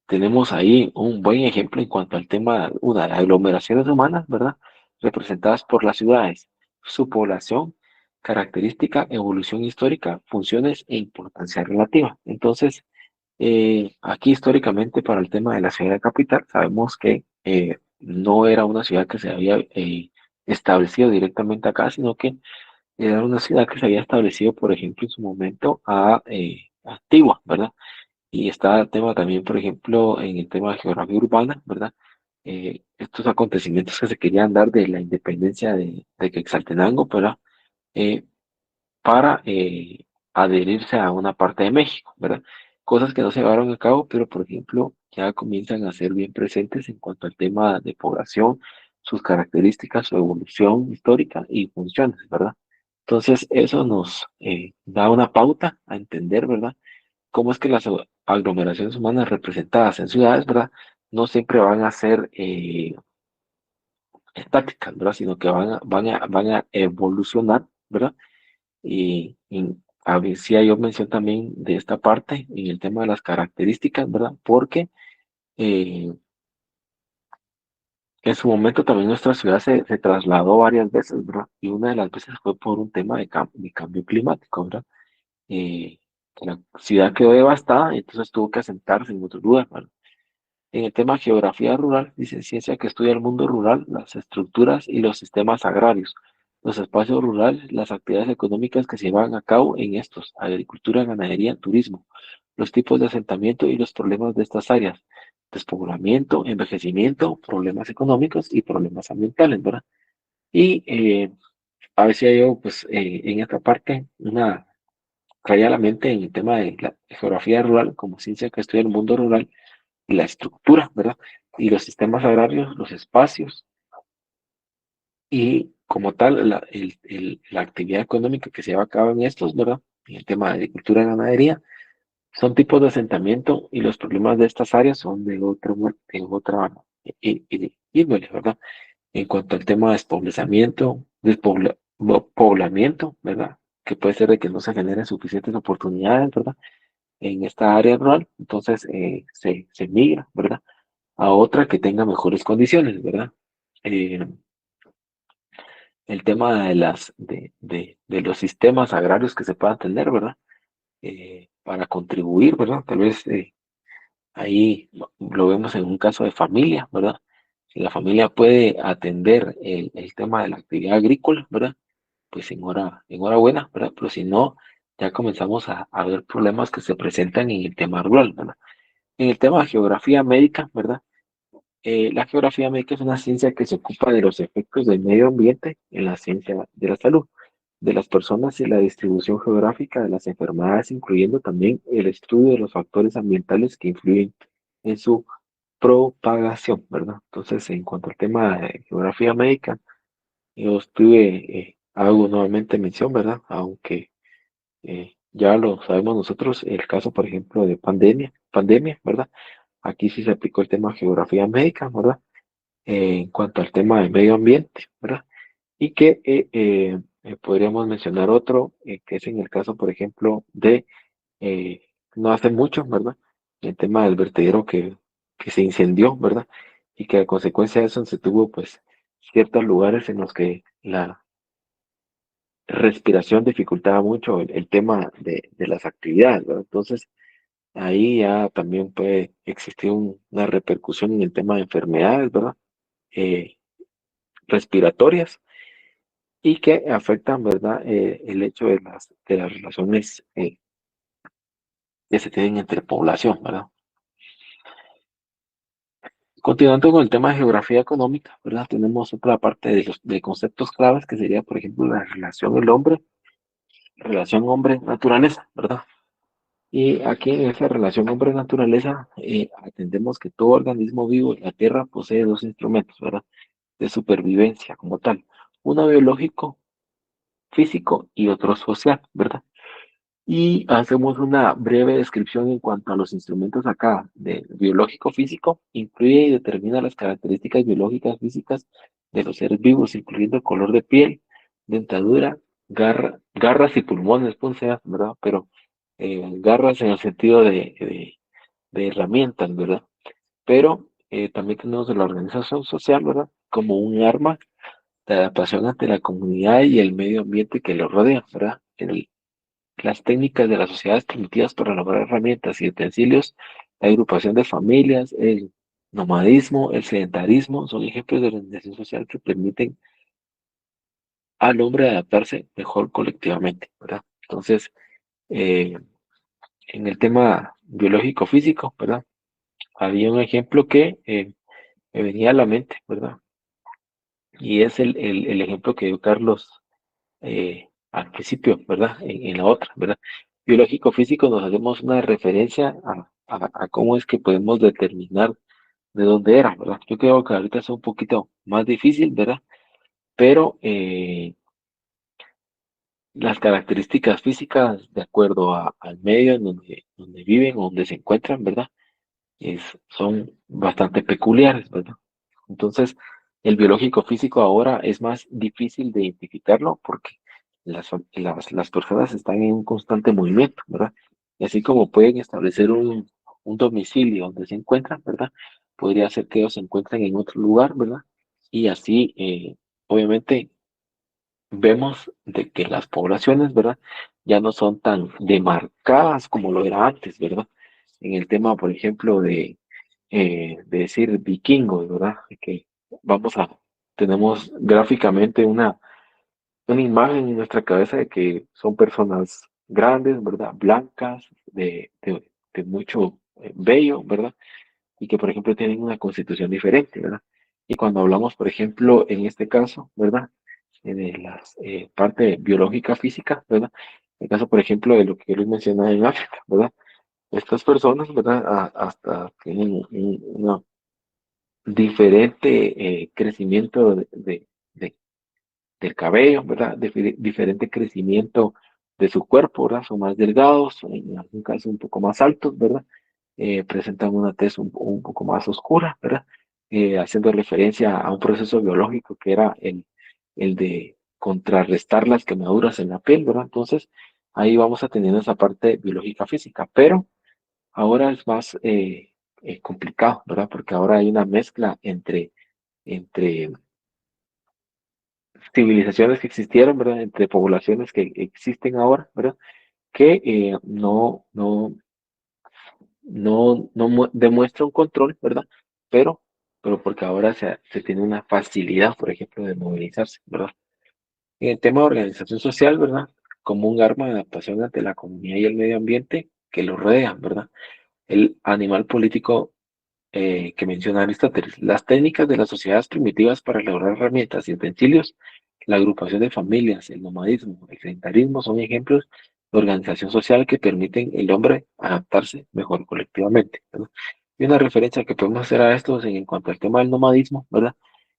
tenemos ahí un buen ejemplo en cuanto al tema, de aglomeraciones humanas, ¿verdad? Representadas por las ciudades, su población, característica, evolución histórica, funciones e importancia relativa. Entonces, aquí históricamente para el tema de la ciudad capital, sabemos que no era una ciudad que se había establecido directamente acá, sino que era una ciudad que se había establecido, por ejemplo, en su momento Antigua, ¿verdad? Y está el tema también, por ejemplo, en el tema de geografía urbana, ¿verdad? Estos acontecimientos que se querían dar de la independencia de Quetzaltenango, ¿verdad? Eh, para adherirse a una parte de México, ¿verdad? Cosas que no se llevaron a cabo, pero por ejemplo ya comienzan a ser bien presentes en cuanto al tema de población, sus características, su evolución histórica y funciones, ¿verdad? Entonces eso nos da una pauta a entender, ¿verdad? Cómo es que las aglomeraciones humanas representadas en ciudades, ¿verdad? No siempre van a ser estáticas, ¿verdad? Sino que van a evolucionar, ¿verdad? Y a ver si hay mención también de esta parte en el tema de las características, ¿verdad? Porque eh, en su momento también nuestra ciudad se trasladó varias veces, ¿verdad? Y una de las veces fue por un tema de cambio climático, ¿verdad? La ciudad quedó devastada y entonces tuvo que asentarse en otro lugar, ¿verdad? En el tema geografía rural, dice ciencia que estudia el mundo rural, las estructuras y los sistemas agrarios, los espacios rurales, las actividades económicas que se llevan a cabo en estos, agricultura, ganadería, turismo, los tipos de asentamiento y los problemas de estas áreas, despoblamiento, envejecimiento, problemas económicos y problemas ambientales, ¿verdad? Y a ver si hay yo, pues, en esta parte, traía a la mente en el tema de la geografía rural como ciencia que estudia el mundo rural la estructura, ¿verdad? Y los sistemas agrarios, los espacios y como tal la actividad económica que se lleva a cabo en estos, ¿verdad? En el tema de agricultura y ganadería, son tipos de asentamiento y los problemas de estas áreas son de otra índole, ¿verdad? En cuanto al tema de poblamiento, ¿verdad? Que puede ser de que no se generen suficientes oportunidades, ¿verdad? En esta área rural, entonces se migra, ¿verdad? A otra que tenga mejores condiciones, ¿verdad? Eh, el tema de los sistemas agrarios que se puedan tener, ¿verdad? Para contribuir, ¿verdad? Tal vez ahí lo vemos en un caso de familia, ¿verdad? Si la familia puede atender el tema de la actividad agrícola, ¿verdad? Pues enhorabuena, ¿verdad? Pero si no, ya comenzamos a ver problemas que se presentan en el tema rural, ¿verdad? En el tema de geografía médica, ¿verdad? La geografía médica es una ciencia que se ocupa de los efectos del medio ambiente en la ciencia de la salud, de las personas y la distribución geográfica de las enfermedades, incluyendo también el estudio de los factores ambientales que influyen en su propagación, ¿verdad? Entonces, en cuanto al tema de geografía médica, yo hago nuevamente mención, ¿verdad? Aunque ya lo sabemos nosotros, el caso, por ejemplo, de pandemia, ¿verdad? Aquí sí se aplicó el tema de geografía médica, ¿verdad? En cuanto al tema del medio ambiente, ¿verdad? Y que podríamos mencionar otro, que es en el caso, por ejemplo, de no hace mucho, ¿verdad? El tema del vertedero que se incendió, ¿verdad? Y que a consecuencia de eso se tuvo, pues, ciertos lugares en los que la respiración dificultaba mucho el tema de las actividades, ¿verdad? Entonces, ahí ya también puede existir una repercusión en el tema de enfermedades, ¿verdad? Eh, respiratorias y que afectan, ¿verdad? El hecho de las relaciones que se tienen entre población, ¿verdad? Continuando con el tema de geografía económica, ¿verdad? Tenemos otra parte de conceptos claves que sería, por ejemplo, la relación el hombre, relación hombre-naturaleza, ¿verdad? Y aquí en esa relación hombre-naturaleza atendemos que todo organismo vivo en la Tierra posee dos instrumentos, ¿verdad? De supervivencia como tal, uno biológico, físico y otro social, ¿verdad? Y hacemos una breve descripción en cuanto a los instrumentos acá de biológico físico. Incluye y determina las características biológicas físicas de los seres vivos, incluyendo el color de piel, dentadura, garras y pulmones, pulseas, ¿verdad? Pero garras en el sentido de herramientas, ¿verdad? Pero también tenemos de la organización social, ¿verdad? Como un arma de adaptación ante la comunidad y el medio ambiente que lo rodea, ¿verdad? Las técnicas de las sociedades primitivas para lograr herramientas y utensilios, la agrupación de familias, el nomadismo, el sedentarismo, son ejemplos de organización social que permiten al hombre adaptarse mejor colectivamente, ¿verdad? Entonces, eh, en el tema biológico-físico, ¿verdad? Había un ejemplo que me venía a la mente, ¿verdad? Y es el ejemplo que dio Carlos al principio, ¿verdad? En la otra, ¿verdad? Biológico-físico nos hacemos una referencia a cómo es que podemos determinar de dónde era, ¿verdad? Yo creo que ahorita es un poquito más difícil, ¿verdad? Pero las características físicas de acuerdo al medio en donde viven o donde se encuentran, ¿verdad? Son bastante peculiares, ¿verdad? Entonces, el biológico físico ahora es más difícil de identificarlo porque las personas están en un constante movimiento, ¿verdad? Y así como pueden establecer un domicilio donde se encuentran, ¿verdad? Podría ser que ellos se encuentren en otro lugar, ¿verdad? Y así, obviamente, vemos de que las poblaciones, ¿verdad? Ya no son tan demarcadas como lo era antes, ¿verdad? En el tema, por ejemplo, de decir vikingos, ¿verdad? Que vamos a, tenemos gráficamente una imagen en nuestra cabeza de que son personas grandes, ¿verdad? Blancas, de mucho vello, ¿verdad? Y que, por ejemplo, tienen una constitución diferente, ¿verdad? Y cuando hablamos, por ejemplo, en este caso, ¿verdad? De la parte biológica física, ¿verdad? En el caso, por ejemplo, de lo que yo les mencionaba en África, ¿verdad? Estas personas, ¿verdad? Hasta tienen una diferente crecimiento de- del cabello, ¿verdad? Diferente crecimiento de su cuerpo, ¿verdad? Son más delgados, en algún caso un poco más altos, ¿verdad? Presentan una tez un poco más oscura, ¿verdad? Haciendo referencia a un proceso biológico que era el de contrarrestar las quemaduras en la piel, ¿verdad? Entonces, ahí vamos a tener esa parte biológica física, pero ahora es más complicado, ¿verdad? Porque ahora hay una mezcla entre civilizaciones que existieron, ¿verdad? Entre poblaciones que existen ahora, ¿verdad? Que no demuestra un control, ¿verdad? Pero, pero porque ahora se tiene una facilidad, por ejemplo, de movilizarse, ¿verdad? En el tema de organización social, ¿verdad? Como un arma de adaptación ante la comunidad y el medio ambiente que lo rodean, ¿verdad? El animal político que menciona Aristóteles. Las técnicas de las sociedades primitivas para elaborar herramientas y utensilios, la agrupación de familias, el nomadismo, el sedentarismo son ejemplos de organización social que permiten al hombre adaptarse mejor colectivamente, ¿verdad? Y una referencia que podemos hacer a esto es en cuanto al tema del nomadismo, ¿verdad?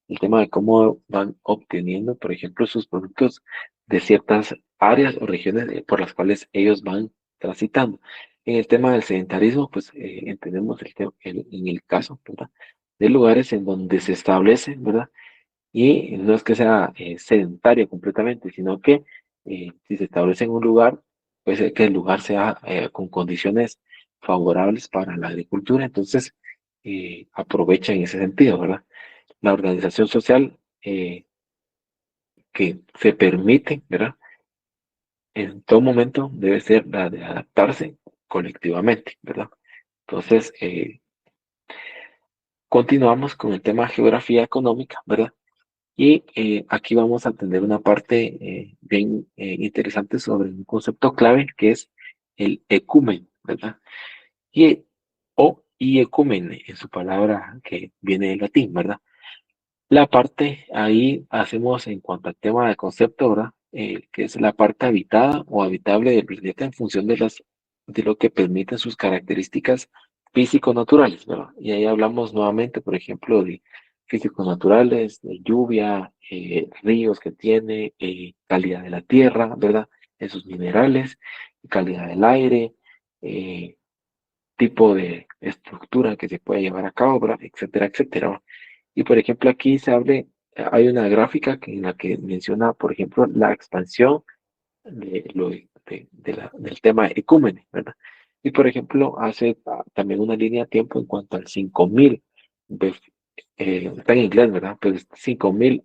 El tema de cómo van obteniendo, por ejemplo, sus productos de ciertas áreas o regiones por las cuales ellos van transitando. En el tema del sedentarismo, pues entendemos en el caso, ¿verdad? De lugares en donde se establece, ¿verdad? Y no es que sea sedentario completamente, sino que si se establece en un lugar, puede ser que el lugar sea con condiciones favorables para la agricultura, entonces aprovecha en ese sentido, ¿verdad? La organización social que se permite, ¿verdad? En todo momento debe ser la de adaptarse colectivamente, ¿verdad? Entonces, continuamos con el tema geografía económica, ¿verdad? Y aquí vamos a tener una parte bien interesante sobre un concepto clave que es el ecumen, ¿verdad? Y ecumene en su palabra que viene del latín, ¿verdad? La parte ahí hacemos en cuanto al tema de concepto, ¿verdad? Que es la parte habitada o habitable del planeta en función de lo que permiten sus características físico-naturales, ¿verdad? Y ahí hablamos nuevamente, por ejemplo, de físico-naturales, de lluvia, ríos que tiene, calidad de la tierra, ¿verdad? De sus minerales, calidad del aire, eh, tipo de estructura que se puede llevar a cabo, ¿verdad? Etcétera, etcétera. Y por ejemplo, aquí hay una gráfica en la que menciona, por ejemplo, la expansión del tema ecúmene, ¿verdad? Y por ejemplo, hace también una línea de tiempo en cuanto al 5000, está en inglés, ¿verdad? Pero es 5000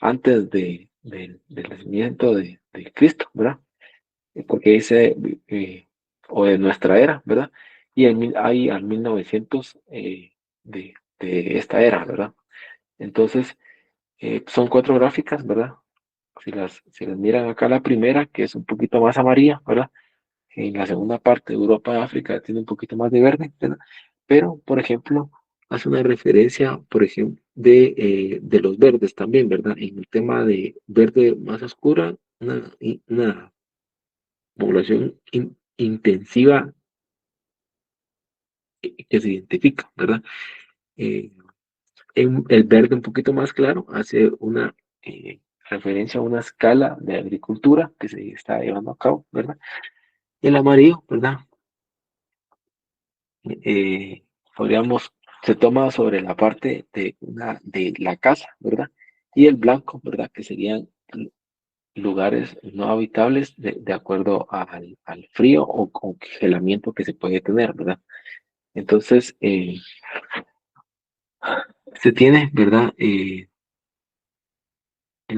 antes del nacimiento de Cristo, ¿verdad? Porque dice, o de nuestra era, ¿verdad? Y hay al 1900 de esta era, ¿verdad? Entonces, son 4 gráficas, ¿verdad? Si las miran acá, la primera, que es un poquito más amarilla, ¿verdad? En la segunda parte, Europa, África, tiene un poquito más de verde, ¿verdad? Pero, por ejemplo, hace una referencia, por ejemplo, de los verdes también, ¿verdad? En el tema de verde más oscura, una población intensiva que se identifica, ¿verdad? Eh, en el verde un poquito más claro hace una referencia a una escala de agricultura que se está llevando a cabo, ¿verdad? El amarillo, ¿verdad? eh, podríamos, se toma sobre la parte de la casa, ¿verdad? Y el blanco, ¿verdad? Que serían lugares no habitables de acuerdo al frío o congelamiento que se puede tener, ¿verdad? Entonces, se tiene, ¿verdad? En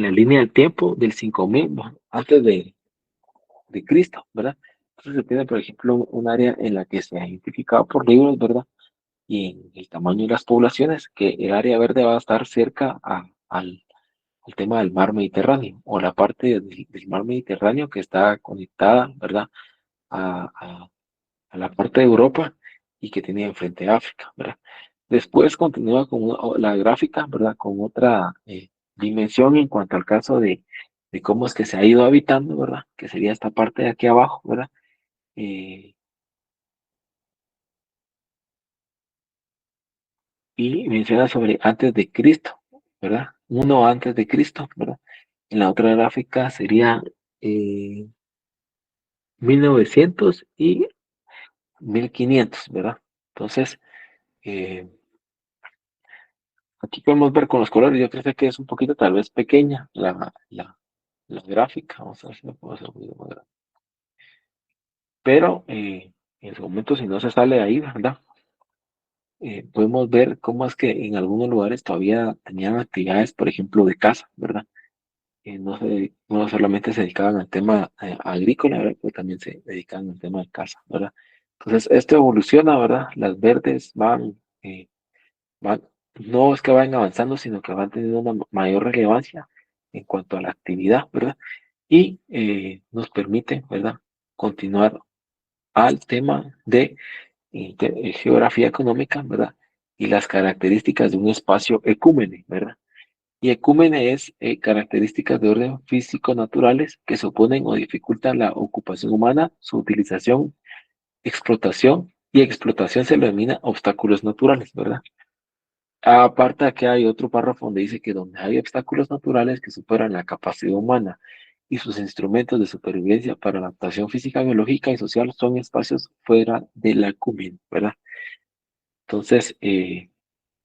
la línea del tiempo del 5000 antes de Cristo, ¿verdad? Entonces se tiene, por ejemplo, un área en la que se ha identificado por libros, ¿verdad? Y en el tamaño de las poblaciones, que el área verde va a estar cerca al tema del mar Mediterráneo, o la parte del mar Mediterráneo que está conectada, ¿verdad? A, a- a la parte de Europa y que tiene enfrente a África, ¿verdad? Después continúa con la gráfica, ¿verdad? Con otra dimensión en cuanto al caso de cómo es que se ha ido habitando, ¿verdad? Que sería esta parte de aquí abajo, ¿verdad? Eh, y menciona sobre antes de Cristo, ¿verdad? Uno antes de Cristo, ¿verdad? En la otra gráfica sería 1900 y 1500, ¿verdad? Entonces, eh, aquí podemos ver con los colores, yo creo que es un poquito tal vez pequeña la gráfica, vamos a ver si lo puedo hacer un poquito más grande. Pero en su momento, si no se sale de ahí, ¿verdad? Podemos ver cómo es que en algunos lugares todavía tenían actividades, por ejemplo, de caza, ¿verdad? No solamente se dedicaban al tema agrícola, ¿verdad? Pero también se dedicaban al tema de caza, ¿verdad? Entonces, esto evoluciona, ¿verdad? Las verdes van, no es que vayan avanzando, sino que van teniendo una mayor relevancia en cuanto a la actividad, ¿verdad? Y nos permite, ¿verdad? Continuar al tema de geografía económica, ¿verdad? Y las características de un espacio ecúmene, ¿verdad? Y ecúmene es características de orden físico naturales que se oponen o dificultan la ocupación humana, su utilización, explotación, y explotación se lo denomina obstáculos naturales, ¿verdad? Aparte aquí hay otro párrafo donde dice que donde hay obstáculos naturales que superan la capacidad humana y sus instrumentos de supervivencia para la adaptación física, biológica y social son espacios fuera de la ecúmene, ¿verdad? Entonces,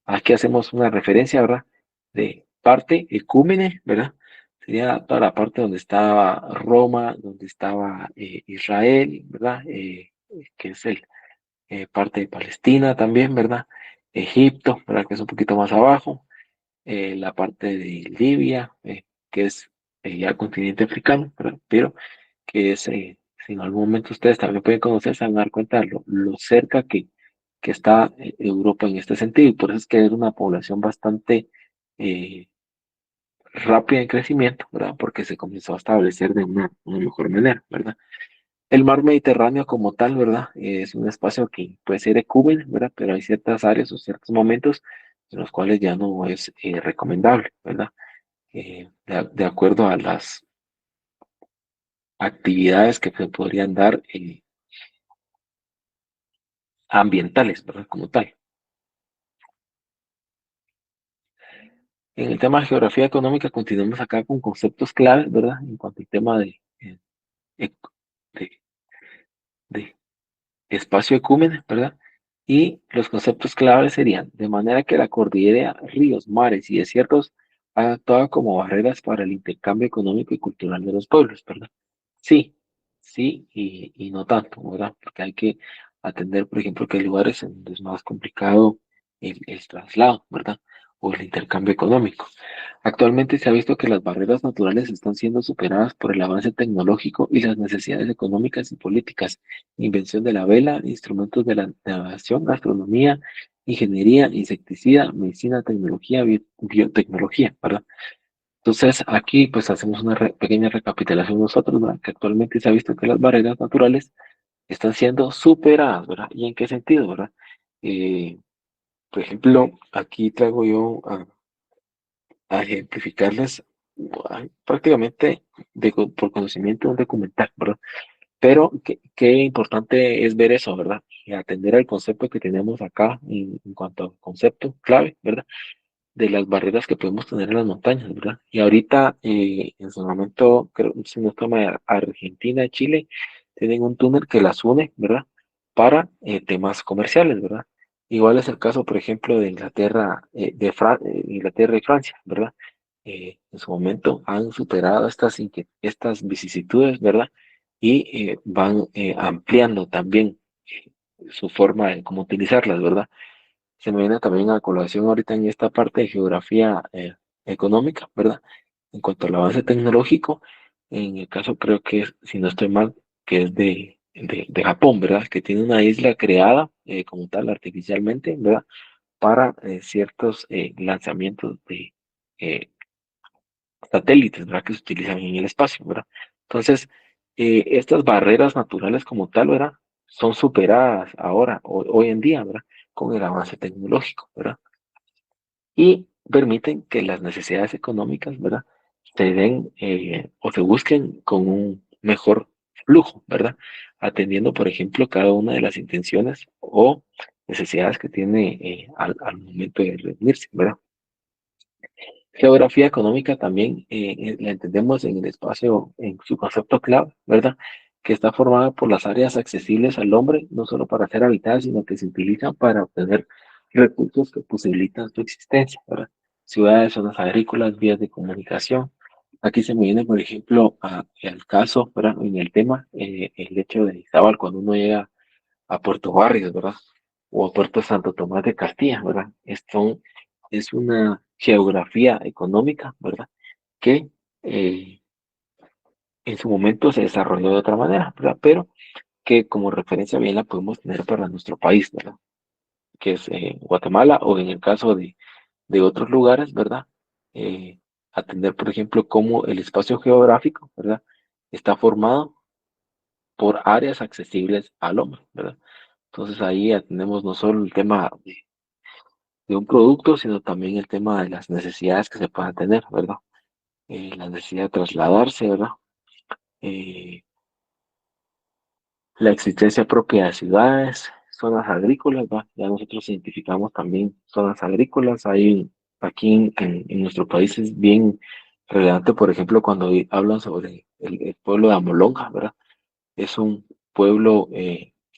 aquí hacemos una referencia, ¿verdad? De parte ecúmene, ¿verdad? Sería toda la parte donde estaba Roma, donde estaba Israel, ¿verdad? Que es parte de Palestina también, ¿verdad? Egipto, ¿verdad? Que es un poquito más abajo. La parte de Libia, que es ya el continente africano, ¿verdad? Pero que es, si en algún momento ustedes también pueden conocer, se van a dar cuenta de lo cerca que está Europa en este sentido, y por eso es que es una población bastante eh, rápida en crecimiento, ¿verdad? Porque se comenzó a establecer de una mejor manera, ¿verdad? El mar Mediterráneo como tal, ¿verdad? Es un espacio que puede ser ecúmeno, ¿verdad? Pero hay ciertas áreas o ciertos momentos en los cuales ya no es recomendable, ¿verdad? De acuerdo a las actividades que se podrían dar ambientales, ¿verdad? Como tal. En el tema de geografía económica continuamos acá con conceptos claves, ¿verdad? En cuanto al tema ec- de, de espacio ecúmeno, ¿verdad? Y los conceptos claves serían, de manera que la cordillera, ríos, mares y desiertos han actuado como barreras para el intercambio económico y cultural de los pueblos, ¿verdad? Sí, sí y no tanto, ¿verdad? Porque hay que atender, por ejemplo, que hay lugares en donde es más complicado el traslado, ¿verdad? o el intercambio económico. Actualmente se ha visto que las barreras naturales están siendo superadas por el avance tecnológico y las necesidades económicas y políticas. Invención de la vela, instrumentos de la navegación, gastronomía, ingeniería, insecticida, medicina, tecnología, biotecnología, ¿verdad? Entonces, aquí pues hacemos una pequeña recapitulación nosotros, ¿verdad? Que actualmente se ha visto que las barreras naturales están siendo superadas, ¿verdad? ¿Y en qué sentido, verdad? Eh, por ejemplo, aquí traigo yo a ejemplificarles prácticamente por conocimiento un documental, ¿verdad? Pero qué importante es ver eso, ¿verdad? Y atender al concepto que tenemos acá en cuanto a concepto clave, ¿verdad? De las barreras que podemos tener en las montañas, ¿verdad? Y ahorita, en su momento, creo, si no toma Argentina y Chile, tienen un túnel que las une, ¿verdad? Para temas comerciales, ¿verdad? Igual es el caso, por ejemplo, de Inglaterra, Inglaterra y Francia, ¿verdad? En su momento han superado estas vicisitudes, ¿verdad? Y van ampliando también su forma de cómo utilizarlas, ¿verdad? Se me viene también a colación ahorita en esta parte de geografía económica, ¿verdad? En cuanto al avance tecnológico, en el caso creo que es, si no estoy mal, que es de Japón, ¿verdad? Que tiene una isla creada como tal artificialmente, ¿verdad? Para ciertos lanzamientos de eh, satélites, ¿verdad? Que se utilizan en el espacio, ¿verdad? Entonces, estas barreras naturales como tal, ¿verdad? Son superadas ahora, hoy en día, ¿verdad? Con el avance tecnológico, ¿verdad? Y permiten que las necesidades económicas, ¿verdad? Se den o se busquen con un mejor flujo, ¿verdad? Atendiendo, por ejemplo, cada una de las intenciones o necesidades que tiene al momento de reunirse, ¿verdad? Geografía económica también la entendemos en el espacio, en su concepto clave, ¿verdad? Que está formada por las áreas accesibles al hombre, no solo para ser habitadas, sino que se utilizan para obtener recursos que posibilitan su existencia, ¿verdad? Ciudades, zonas agrícolas, vías de comunicación. Aquí se me viene, por ejemplo, al caso, ¿verdad? En el tema, el hecho de Izabal, cuando uno llega a Puerto Barrios, ¿verdad? O a Puerto Santo Tomás de Castilla, ¿verdad? Es una geografía económica, ¿verdad? Que eh, en su momento se desarrolló de otra manera, ¿verdad? Pero que como referencia bien la podemos tener para nuestro país, ¿verdad? Que es Guatemala o en el caso de otros lugares, ¿verdad? Atender, por ejemplo, cómo el espacio geográfico, ¿verdad? Está formado por áreas accesibles al hombre, ¿verdad? Entonces ahí atendemos no solo el tema de un producto, sino también el tema de las necesidades que se puedan tener, ¿verdad? La necesidad de trasladarse, ¿verdad? Eh, la existencia propia de ciudades, zonas agrícolas, ¿va? Ya nosotros identificamos también zonas agrícolas. Aquí en nuestro país es bien relevante, por ejemplo, cuando hablan sobre el pueblo de Amolonga, ¿verdad? Es un pueblo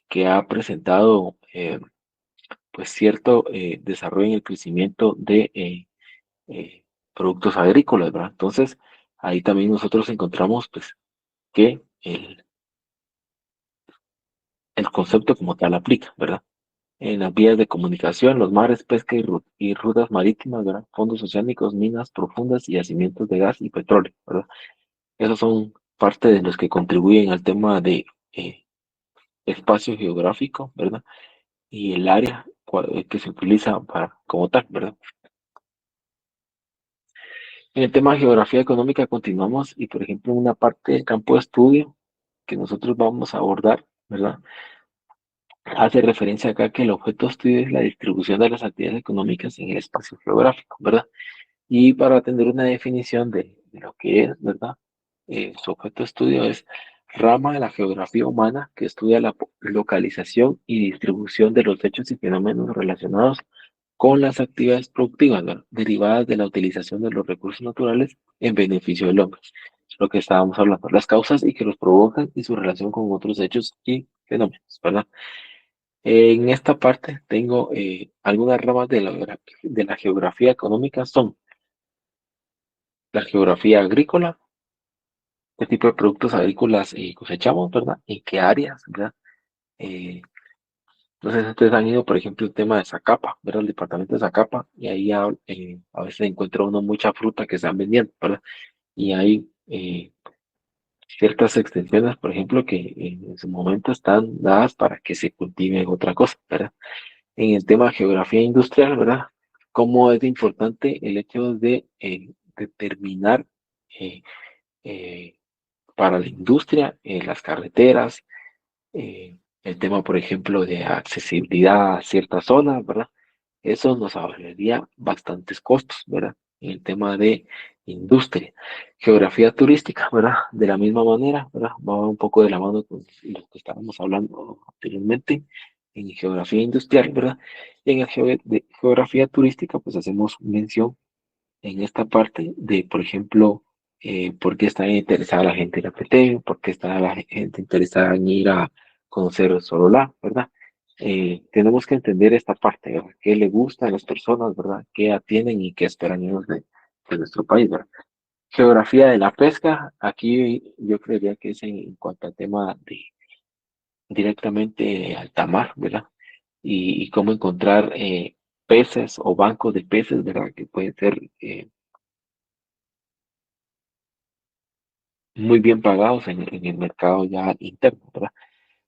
que ha presentado pues cierto desarrollo en el crecimiento de eh, productos agrícolas, ¿verdad? Entonces, ahí también nosotros encontramos pues que el concepto como tal aplica, ¿verdad? En las vías de comunicación, los mares, pesca y rutas marítimas, ¿verdad? Fondos oceánicos, minas profundas y yacimientos de gas y petróleo, ¿verdad? Esos son parte de los que contribuyen al tema de espacio geográfico, ¿verdad? Y el área que se utiliza para como tal, ¿verdad? En el tema de geografía económica continuamos y, por ejemplo, una parte del campo de estudio que nosotros vamos a abordar, ¿verdad? Hace referencia acá que el objeto de estudio es la distribución de las actividades económicas en el espacio geográfico, ¿verdad? Y para atender una definición de lo que es, ¿verdad? Su objeto de estudio es rama de la geografía humana que estudia la localización y distribución de los hechos y fenómenos relacionados con las actividades productivas, ¿verdad? Derivadas de la utilización de los recursos naturales en beneficio del hombre. Es lo que estábamos hablando, las causas y que los provocan y su relación con otros hechos y fenómenos, ¿verdad? En esta parte tengo algunas ramas de la geografía económica son la geografía agrícola, qué tipo de productos agrícolas cosechamos, ¿verdad? En qué áreas, ¿verdad? Eh, Entonces, ustedes han ido, por ejemplo, el tema de Zacapa, ¿verdad? El departamento de Zacapa, y ahí a veces encuentra uno mucha fruta que están vendiendo, ¿verdad? Y hay ciertas extensiones, por ejemplo, que en su momento están dadas para que se cultiven otra cosa, ¿verdad? En el tema de geografía industrial, ¿verdad? Cómo es importante el hecho de determinar eh, eh, para la industria las carreteras, el tema, por ejemplo, de accesibilidad a ciertas zonas, ¿verdad? Eso nos ahorraría bastantes costos, ¿verdad? En el tema de industria. Geografía turística, ¿verdad? De la misma manera, ¿verdad? Va un poco de la mano con lo que estábamos hablando anteriormente en geografía industrial, ¿verdad? Y en el de geografía turística, pues hacemos mención en esta parte de, por ejemplo, por qué está interesada la gente en la PT, por qué está la gente interesada en ir a conocer el Sololá, ¿verdad? Tenemos que entender esta parte, ¿verdad? ¿Qué le gusta a las personas, ¿verdad? ¿Qué atienden y qué esperan ellos de nuestro país, ¿verdad? Geografía de la pesca, aquí yo creería que es en cuanto al tema de directamente alta mar, ¿verdad? Y cómo encontrar peces o bancos de peces, ¿verdad? Que pueden ser muy bien pagados en el mercado ya interno, ¿verdad?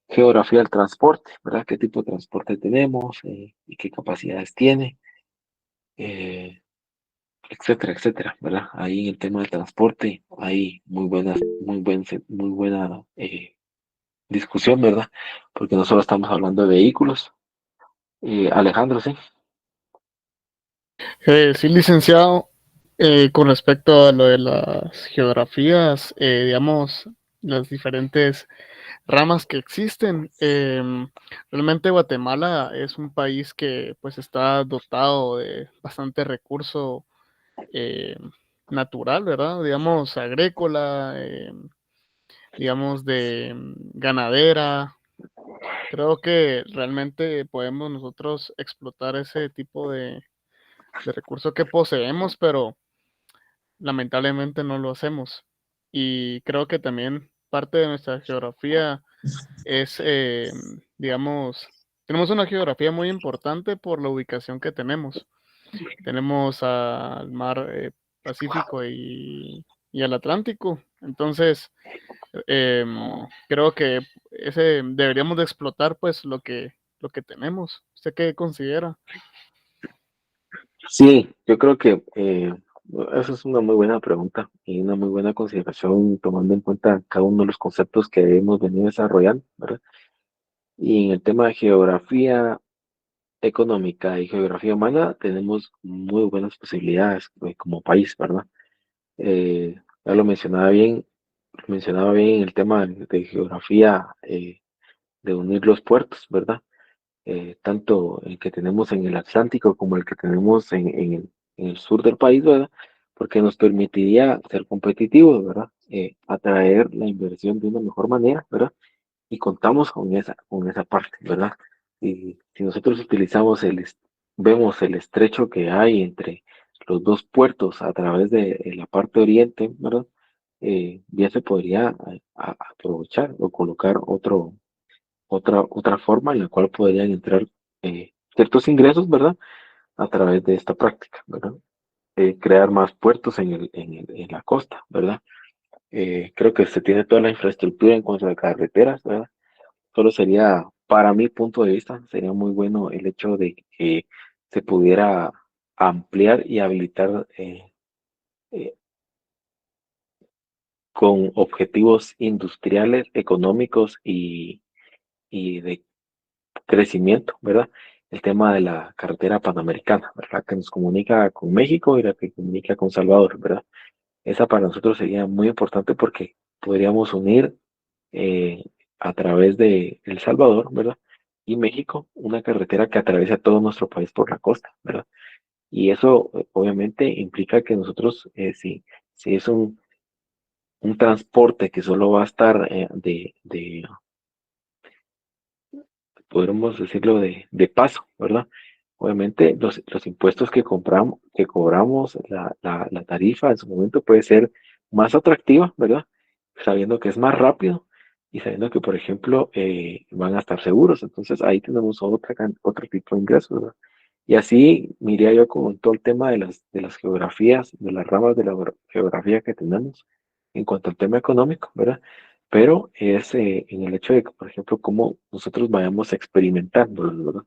Geografía del transporte, ¿verdad? ¿Qué tipo de transporte tenemos y qué capacidades tiene? Eh, etcétera, etcétera, ¿verdad? Ahí en el tema del transporte hay muy buena discusión, ¿verdad? Porque no solo estamos hablando de vehículos. Alejandro, sí. Sí, licenciado, con respecto a lo de las geografías, digamos, las diferentes ramas que existen. Realmente Guatemala es un país que pues está dotado de bastante recurso eh, natural, ¿verdad? Digamos, agrícola, digamos, de ganadera. Creo que realmente podemos nosotros explotar ese tipo de recurso que poseemos, pero lamentablemente no lo hacemos. Y creo que también parte de nuestra geografía es, digamos, tenemos una geografía muy importante por la ubicación que tenemos. Tenemos al mar Pacífico y al Atlántico. Entonces, creo que ese deberíamos de explotar pues lo que tenemos. ¿Usted qué considera? Sí, yo creo que esa es una muy buena pregunta y una muy buena consideración tomando en cuenta cada uno de los conceptos que hemos venido desarrollando, ¿verdad? Y en el tema de geografía económica y geografía humana tenemos muy buenas posibilidades como país, ¿verdad? Ya lo mencionaba bien en el tema de geografía de unir los puertos, ¿verdad? Tanto el que tenemos en el Atlántico como el que tenemos en el sur del país, ¿verdad? Porque nos permitiría ser competitivos, ¿verdad? Atraer la inversión de una mejor manera, ¿verdad? Y contamos con esa parte, ¿verdad? Y si nosotros utilizamos vemos el estrecho que hay entre los dos puertos a través de la parte oriente, ¿verdad? Ya se podría aprovechar o colocar otra forma en la cual podrían entrar ciertos ingresos, ¿verdad? A través de esta práctica, ¿verdad? Crear más puertos en la costa, ¿verdad? Creo que se tiene toda la infraestructura en cuanto a carreteras, ¿verdad? Solo sería, para mi punto de vista, sería muy bueno el hecho de que se pudiera ampliar y habilitar eh, con objetivos industriales, económicos y de crecimiento, ¿verdad? El tema de la carretera panamericana, ¿verdad? Que nos comunica con México y la que comunica con Salvador, ¿verdad? Esa para nosotros sería muy importante porque podríamos unir eh, a través de El Salvador, ¿verdad? Y México, una carretera que atraviesa todo nuestro país por la costa, ¿verdad? Y eso obviamente implica que nosotros, si es un transporte que solo va a estar podríamos decirlo, de paso, ¿verdad? Obviamente los impuestos que cobramos, la tarifa en su momento puede ser más atractiva, ¿verdad? Sabiendo que es más rápido y sabiendo que, por ejemplo, van a estar seguros. Entonces ahí tenemos otro tipo de ingresos, ¿verdad? Y así miría yo con todo el tema de las geografías, de las ramas de la geografía que tenemos en cuanto al tema económico, ¿verdad? Pero es en el hecho de que, por ejemplo, cómo nosotros vayamos experimentando, ¿verdad?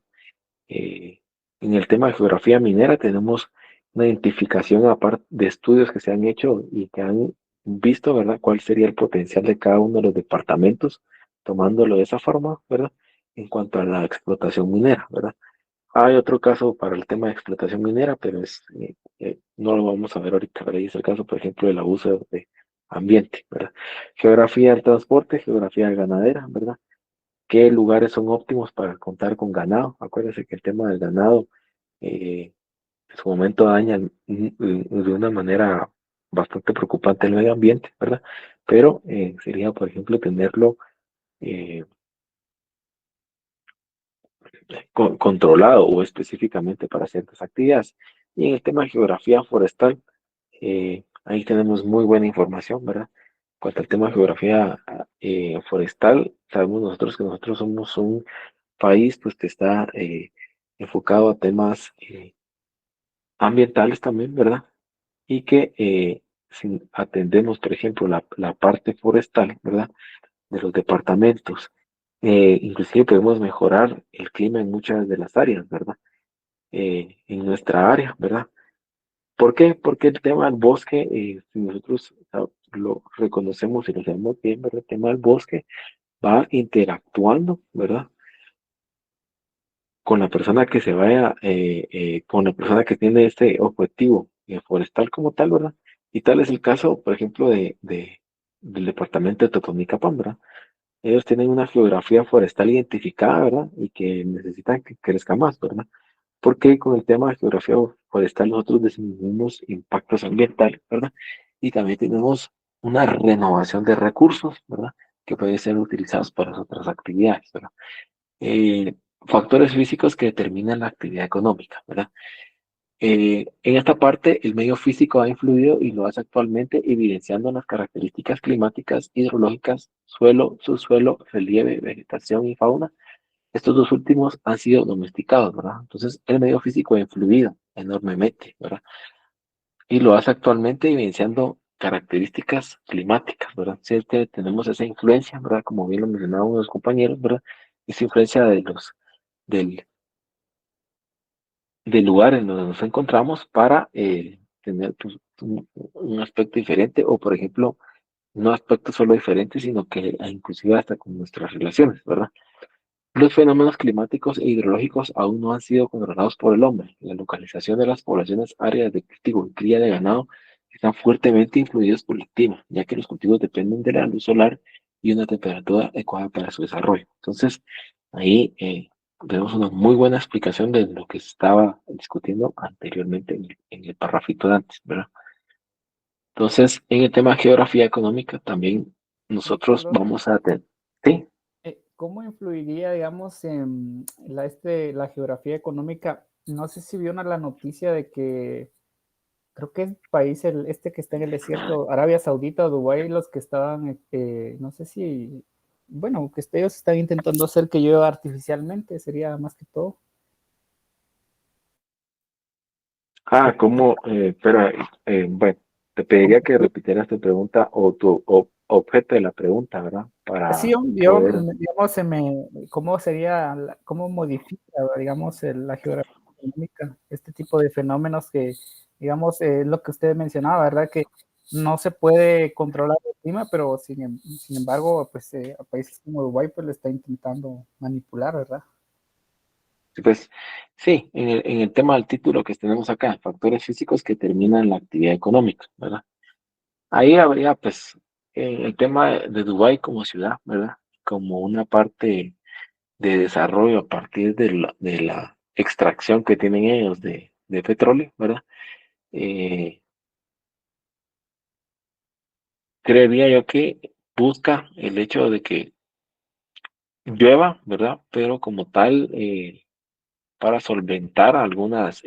Eh, en el tema de geografía minera tenemos una identificación aparte de estudios que se han hecho y que han visto, ¿verdad?, cuál sería el potencial de cada uno de los departamentos, tomándolo de esa forma, ¿verdad?, en cuanto a la explotación minera, ¿verdad? Hay otro caso para el tema de explotación minera, pero no lo vamos a ver ahorita, ¿verdad? Y es el caso, por ejemplo, del abuso de ambiente, ¿verdad? Geografía del transporte, geografía ganadera, ¿verdad? ¿Qué lugares son óptimos para contar con ganado? Acuérdense que el tema del ganado en su momento daña de una manera bastante preocupante el medio ambiente, ¿verdad? Pero sería, por ejemplo, tenerlo eh, controlado o específicamente para ciertas actividades. Y en el tema de geografía forestal, ahí tenemos muy buena información, ¿verdad? Cuanto al tema de geografía forestal, sabemos nosotros que nosotros somos un país pues que está enfocado a temas ambientales también, ¿verdad? Y que si atendemos, por ejemplo, la parte forestal, ¿verdad? De los departamentos, inclusive podemos mejorar el clima en muchas de las áreas, ¿verdad? En nuestra área, ¿verdad? ¿Por qué? Porque el tema del bosque, si nosotros lo reconocemos y lo sabemos bien, ¿verdad? El tema del bosque va interactuando, ¿verdad? Con la persona que se vaya, con la persona que tiene este objetivo forestal como tal, ¿verdad? Y tal es el caso, por ejemplo, del departamento de Totonicapán, ¿verdad? Ellos tienen una geografía forestal identificada, ¿verdad? Y que necesitan que crezca más, ¿verdad? Porque con el tema de geografía forestal nosotros definimos impactos ambientales, ¿verdad? Y también tenemos una renovación de recursos, ¿verdad? Que pueden ser utilizados para otras actividades, ¿verdad? Eh, Factores físicos que determinan la actividad económica, ¿verdad? En esta parte, el medio físico ha influido y lo hace actualmente, evidenciando las características climáticas, hidrológicas, suelo, subsuelo, relieve, vegetación y fauna. Estos dos últimos han sido domesticados, ¿verdad? Entonces, el medio físico ha influido enormemente, ¿verdad? Y lo hace actualmente evidenciando características climáticas, ¿verdad? Sí, es que tenemos esa influencia, ¿verdad? Como bien lo mencionaban los compañeros, ¿verdad? Esa influencia del, del lugar en donde nos encontramos para tener pues, un aspecto diferente o, por ejemplo, no aspectos solo diferentes, sino que inclusive hasta con nuestras relaciones, ¿verdad? Los fenómenos climáticos e hidrológicos aún no han sido controlados por el hombre. La localización de las poblaciones, áreas de cultivo y cría de ganado están fuertemente influidos por el clima, ya que los cultivos dependen de la luz solar y una temperatura adecuada para su desarrollo. Entonces, ahí tenemos una muy buena explicación de lo que se estaba discutiendo anteriormente en el parrafito de antes, ¿verdad? Entonces, en el tema de geografía económica, también nosotros Perdón, vamos a tener, sí. ¿cómo influiría, digamos, en la geografía económica? No sé si vio la noticia de que creo que el país, este que está en el desierto, Arabia Saudita o Dubái, los que estaban, no sé si, bueno, que ellos están intentando hacer que llueva artificialmente, sería más que todo. ¿Cómo? Pero, bueno, te pediría que repitieras tu pregunta o tu objeto de la pregunta, ¿verdad? Sí, Para yo, poder. digamos, ¿cómo sería, cómo modifica, digamos, la geografía económica, este tipo de fenómenos que, digamos, es lo que usted mencionaba, ¿verdad? Que no se puede controlar el clima, pero sin embargo, pues a países como Dubái, pues le está intentando manipular, ¿verdad? Pues sí, en el tema del título que tenemos acá, factores físicos que determinan la actividad económica, ¿verdad? Ahí habría, pues, el tema de Dubái como ciudad, ¿verdad? Como una parte de desarrollo a partir de la extracción que tienen ellos de petróleo, ¿verdad? Eh, Creería yo que busca el hecho de que llueva, ¿verdad? Pero como tal, para solventar algunas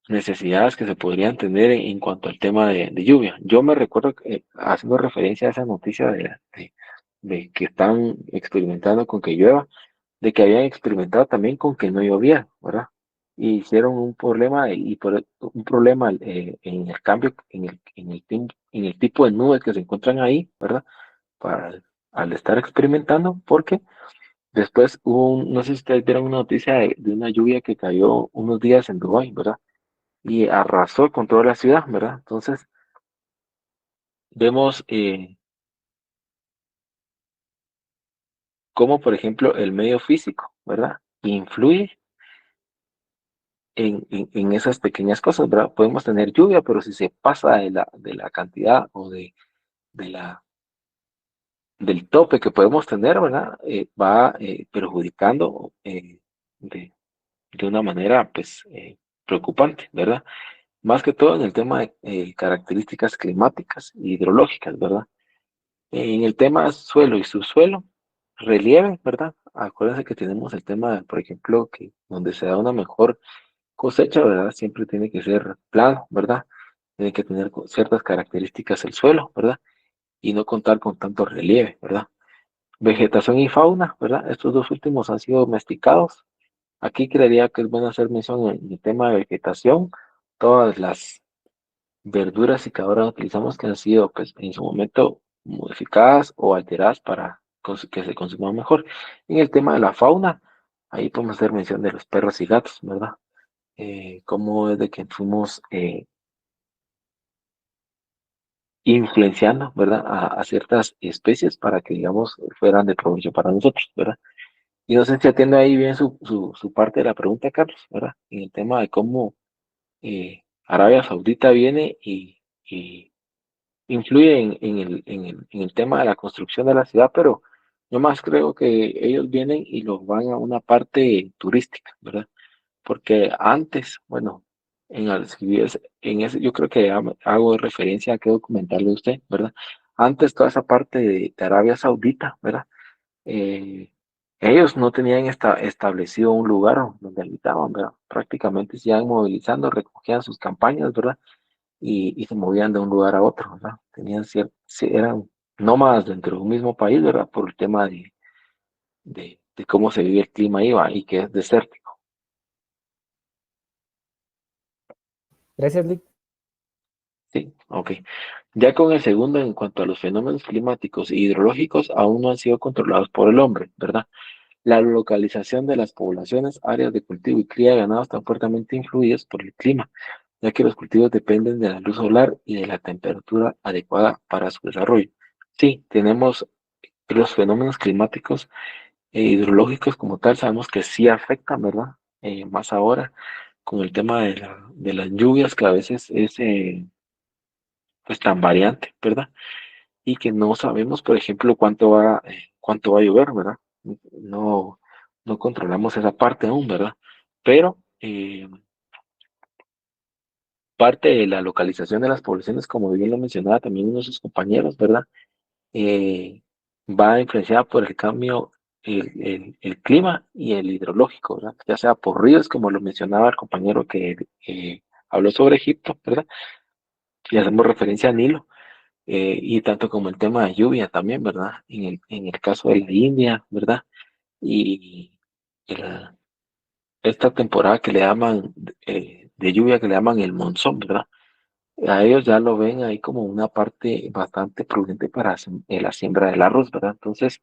necesidades que se podrían tener en cuanto al tema de lluvia. Yo me recuerdo que, haciendo referencia a esa noticia de que están experimentando con que llueva, de que habían experimentado también con que no llovía, ¿verdad? Y hicieron un problema un problema en el cambio, en el tipo de nubes que se encuentran ahí, ¿verdad? Para, al estar experimentando, porque después no sé si ustedes vieron una noticia de una lluvia que cayó unos días en Dubái, ¿verdad? Y arrasó con toda la ciudad, ¿verdad? Entonces, vemos cómo, por ejemplo, el medio físico, ¿verdad? Influye en esas pequeñas cosas, ¿verdad? Podemos tener lluvia, pero si se pasa de la cantidad o de la, del tope que podemos tener, ¿verdad? Va perjudicando de una manera, pues, preocupante, ¿verdad? Más que todo en el tema de características climáticas e hidrológicas, ¿verdad? En el tema suelo y subsuelo, relieve, ¿verdad? Acuérdense que tenemos el tema, por ejemplo, que donde se da una mejor cosecha, ¿verdad? Siempre tiene que ser plano, ¿verdad? Tiene que tener ciertas características el suelo, ¿verdad? Y no contar con tanto relieve, ¿verdad? Vegetación y fauna, ¿verdad? Estos dos últimos han sido domesticados. Aquí creería que es bueno hacer mención en el tema de vegetación, todas las verduras y que ahora utilizamos que han sido, pues, en su momento modificadas o alteradas para que se consuman mejor. En el tema de la fauna, ahí podemos hacer mención de los perros y gatos, ¿verdad? Cómo es de que fuimos influenciando, ¿verdad? A ciertas especies para que, digamos, fueran de provecho para nosotros, ¿verdad? Y no sé si atiendo ahí bien su parte de la pregunta, Carlos, ¿verdad? En el tema de cómo Arabia Saudita viene y influye en el tema de la construcción de la ciudad, pero yo más creo que ellos vienen y los van a una parte turística, ¿verdad? Porque antes, bueno, en ese, yo creo que hago referencia a qué documental de usted, ¿verdad? Antes toda esa parte de Arabia Saudita, ¿verdad? Eh, ellos no tenían establecido un lugar donde habitaban, ¿verdad? Prácticamente se iban movilizando, recogían sus campañas, ¿verdad? Y se movían de un lugar a otro, ¿verdad? Eran nómadas dentro de un mismo país, ¿verdad? Por el tema de cómo se vive el clima ahí, ¿va? Y que es desértico. Gracias, Lick. Sí, ok. Ya con el segundo, en cuanto a los fenómenos climáticos e hidrológicos, aún no han sido controlados por el hombre, ¿verdad? La localización de las poblaciones, áreas de cultivo y cría de ganado están fuertemente influidas por el clima, ya que los cultivos dependen de la luz solar y de la temperatura adecuada para su desarrollo. Sí, tenemos los fenómenos climáticos e hidrológicos como tal, sabemos que sí afectan, ¿verdad? Más ahora con el tema de las lluvias, que a veces es pues tan variante, ¿verdad? Y que no sabemos, por ejemplo, cuánto va a llover, ¿verdad? No, no controlamos esa parte aún, ¿verdad? Pero parte de la localización de las poblaciones, como bien lo mencionaba también uno de sus compañeros, ¿verdad? Eh, Va influenciada por el cambio, el clima y el hidrológico, ¿verdad? Ya sea por ríos, como lo mencionaba el compañero que habló sobre Egipto, ¿verdad? Y hacemos referencia a Nilo, y tanto como el tema de lluvia también, ¿verdad? En el caso de la India, ¿verdad? Y el- esta temporada que le llaman de lluvia que le llaman el monzón, ¿verdad? A ellos ya lo ven ahí como una parte bastante prudente para la siembra del arroz, ¿verdad? Entonces,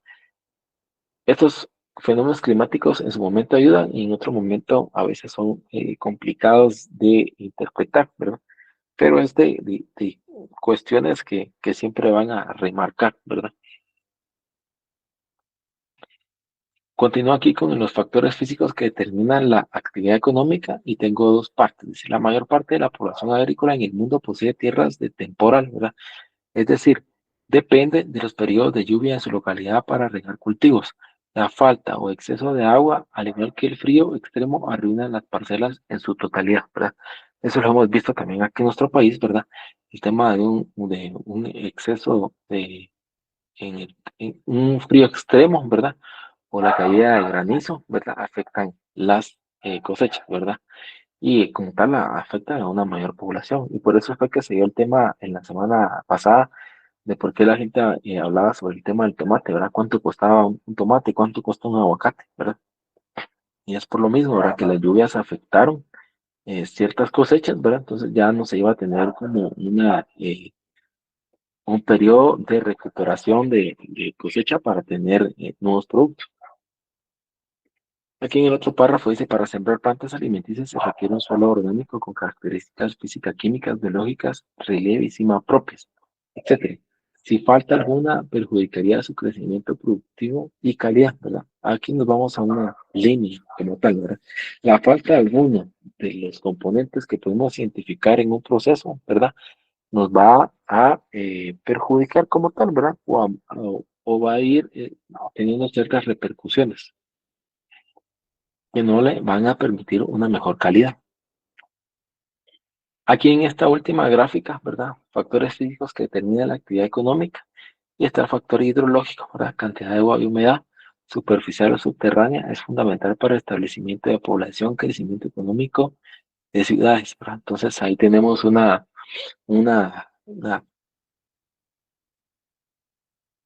estos fenómenos climáticos en su momento ayudan y en otro momento a veces son complicados de interpretar, ¿verdad? Pero es de cuestiones que siempre van a remarcar, ¿verdad? Continúo aquí con los factores físicos que determinan la actividad económica y tengo dos partes. Dice, la mayor parte de la población agrícola en el mundo posee tierras de temporal, ¿verdad? Es decir, depende de los periodos de lluvia en su localidad para regar cultivos. La falta o exceso de agua, al igual que el frío extremo, arruinan las parcelas en su totalidad, ¿verdad? Eso lo hemos visto también aquí en nuestro país, ¿verdad? El tema de un exceso en un frío extremo, ¿verdad? O la caída de granizo, ¿verdad? Afectan las cosechas, ¿verdad? y como tal afecta a una mayor población. Y por eso fue que se dio el tema en la semana pasada de por qué la gente hablaba sobre el tema del tomate, ¿verdad? ¿Cuánto costaba un tomate? ¿Cuánto cuesta un aguacate? ¿Verdad? Y es por lo mismo, ¿verdad? Que las lluvias afectaron ciertas cosechas, ¿verdad? Entonces ya no se iba a tener como un periodo de recuperación de cosecha para tener nuevos productos. Aquí en el otro párrafo dice, para sembrar plantas alimenticias se requiere un suelo orgánico con características física-químicas, biológicas, relieve y cima propias, etcétera. Si falta alguna, perjudicaría su crecimiento productivo y calidad, ¿verdad? Aquí nos vamos a una línea como tal, ¿verdad? La falta de alguno de los componentes que podemos identificar en un proceso, ¿verdad? Nos va a perjudicar como tal, ¿verdad? O va a ir teniendo ciertas repercusiones que no le van a permitir una mejor calidad. Aquí en esta última gráfica, ¿verdad? Factores físicos que determinan la actividad económica y está el factor hidrológico, ¿verdad? Cantidad de agua y humedad superficial o subterránea es fundamental para el establecimiento de población, crecimiento económico de ciudades, ¿verdad? Entonces ahí tenemos una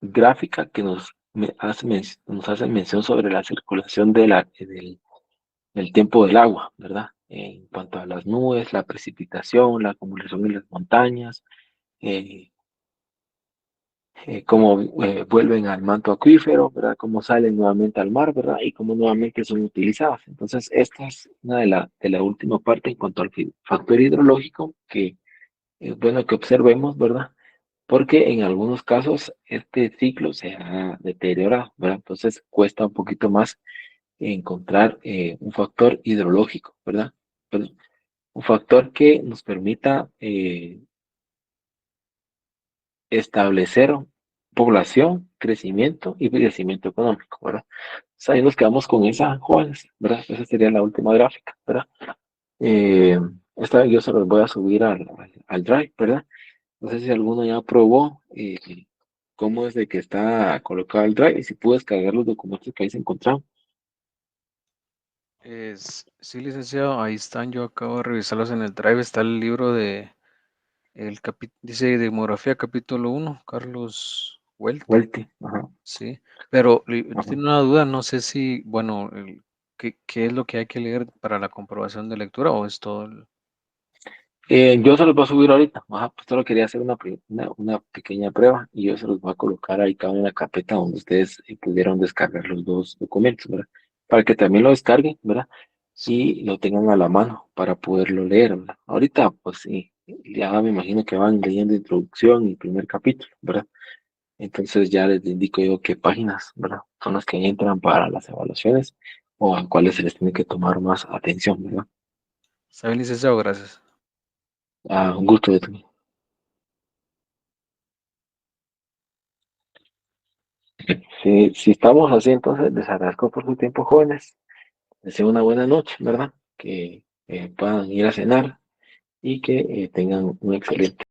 gráfica que nos hace mención sobre la circulación del tiempo del agua, ¿verdad? En cuanto a las nubes, la precipitación, la acumulación en las montañas, eh, cómo vuelven al manto acuífero, ¿verdad? Cómo salen nuevamente al mar, ¿verdad? Y cómo nuevamente son utilizadas. Entonces, esta es una de la última parte en cuanto al factor hidrológico que es bueno que observemos, ¿verdad? Porque en algunos casos este ciclo se ha deteriorado, ¿verdad? Entonces, cuesta un poquito más encontrar un factor hidrológico, ¿verdad? Perdón, un factor que nos permita establecer población, crecimiento y crecimiento económico, ¿verdad? Entonces ahí nos quedamos con esa, jóvenes, ¿verdad? Esa sería la última gráfica, ¿verdad? Eh, esta yo se los voy a subir al Drive, ¿verdad? No sé si alguno ya probó cómo es de que está colocado el Drive y si puedes cargar los documentos que ahí se encontraron. Sí, licenciado, ahí están, yo acabo de revisarlos en el Drive, está el libro dice Demografía capítulo 1, Carlos Welty, Vuelte, ajá, sí, pero ajá. tiene una duda, no sé si, bueno, ¿qué es lo que hay que leer para la comprobación de lectura o es todo? Yo se los voy a subir ahorita, ajá, pues solo quería hacer una pequeña prueba y yo se los voy a colocar ahí cada una carpeta donde ustedes pudieron descargar los dos documentos, ¿verdad? Para que también lo descarguen, ¿verdad? Sí. Y lo tengan a la mano para poderlo leer, ¿verdad? Ahorita, pues sí, ya me imagino que van leyendo introducción y primer capítulo, ¿verdad? Entonces ya les indico yo qué páginas, ¿verdad? Son las que entran para las evaluaciones o a cuáles se les tiene que tomar más atención, ¿verdad? Está bien, licenciado, gracias. Un gusto de tu. Si estamos así, entonces les agradezco por su tiempo, jóvenes. Les deseo una buena noche, ¿verdad? Que puedan ir a cenar y que tengan un excelente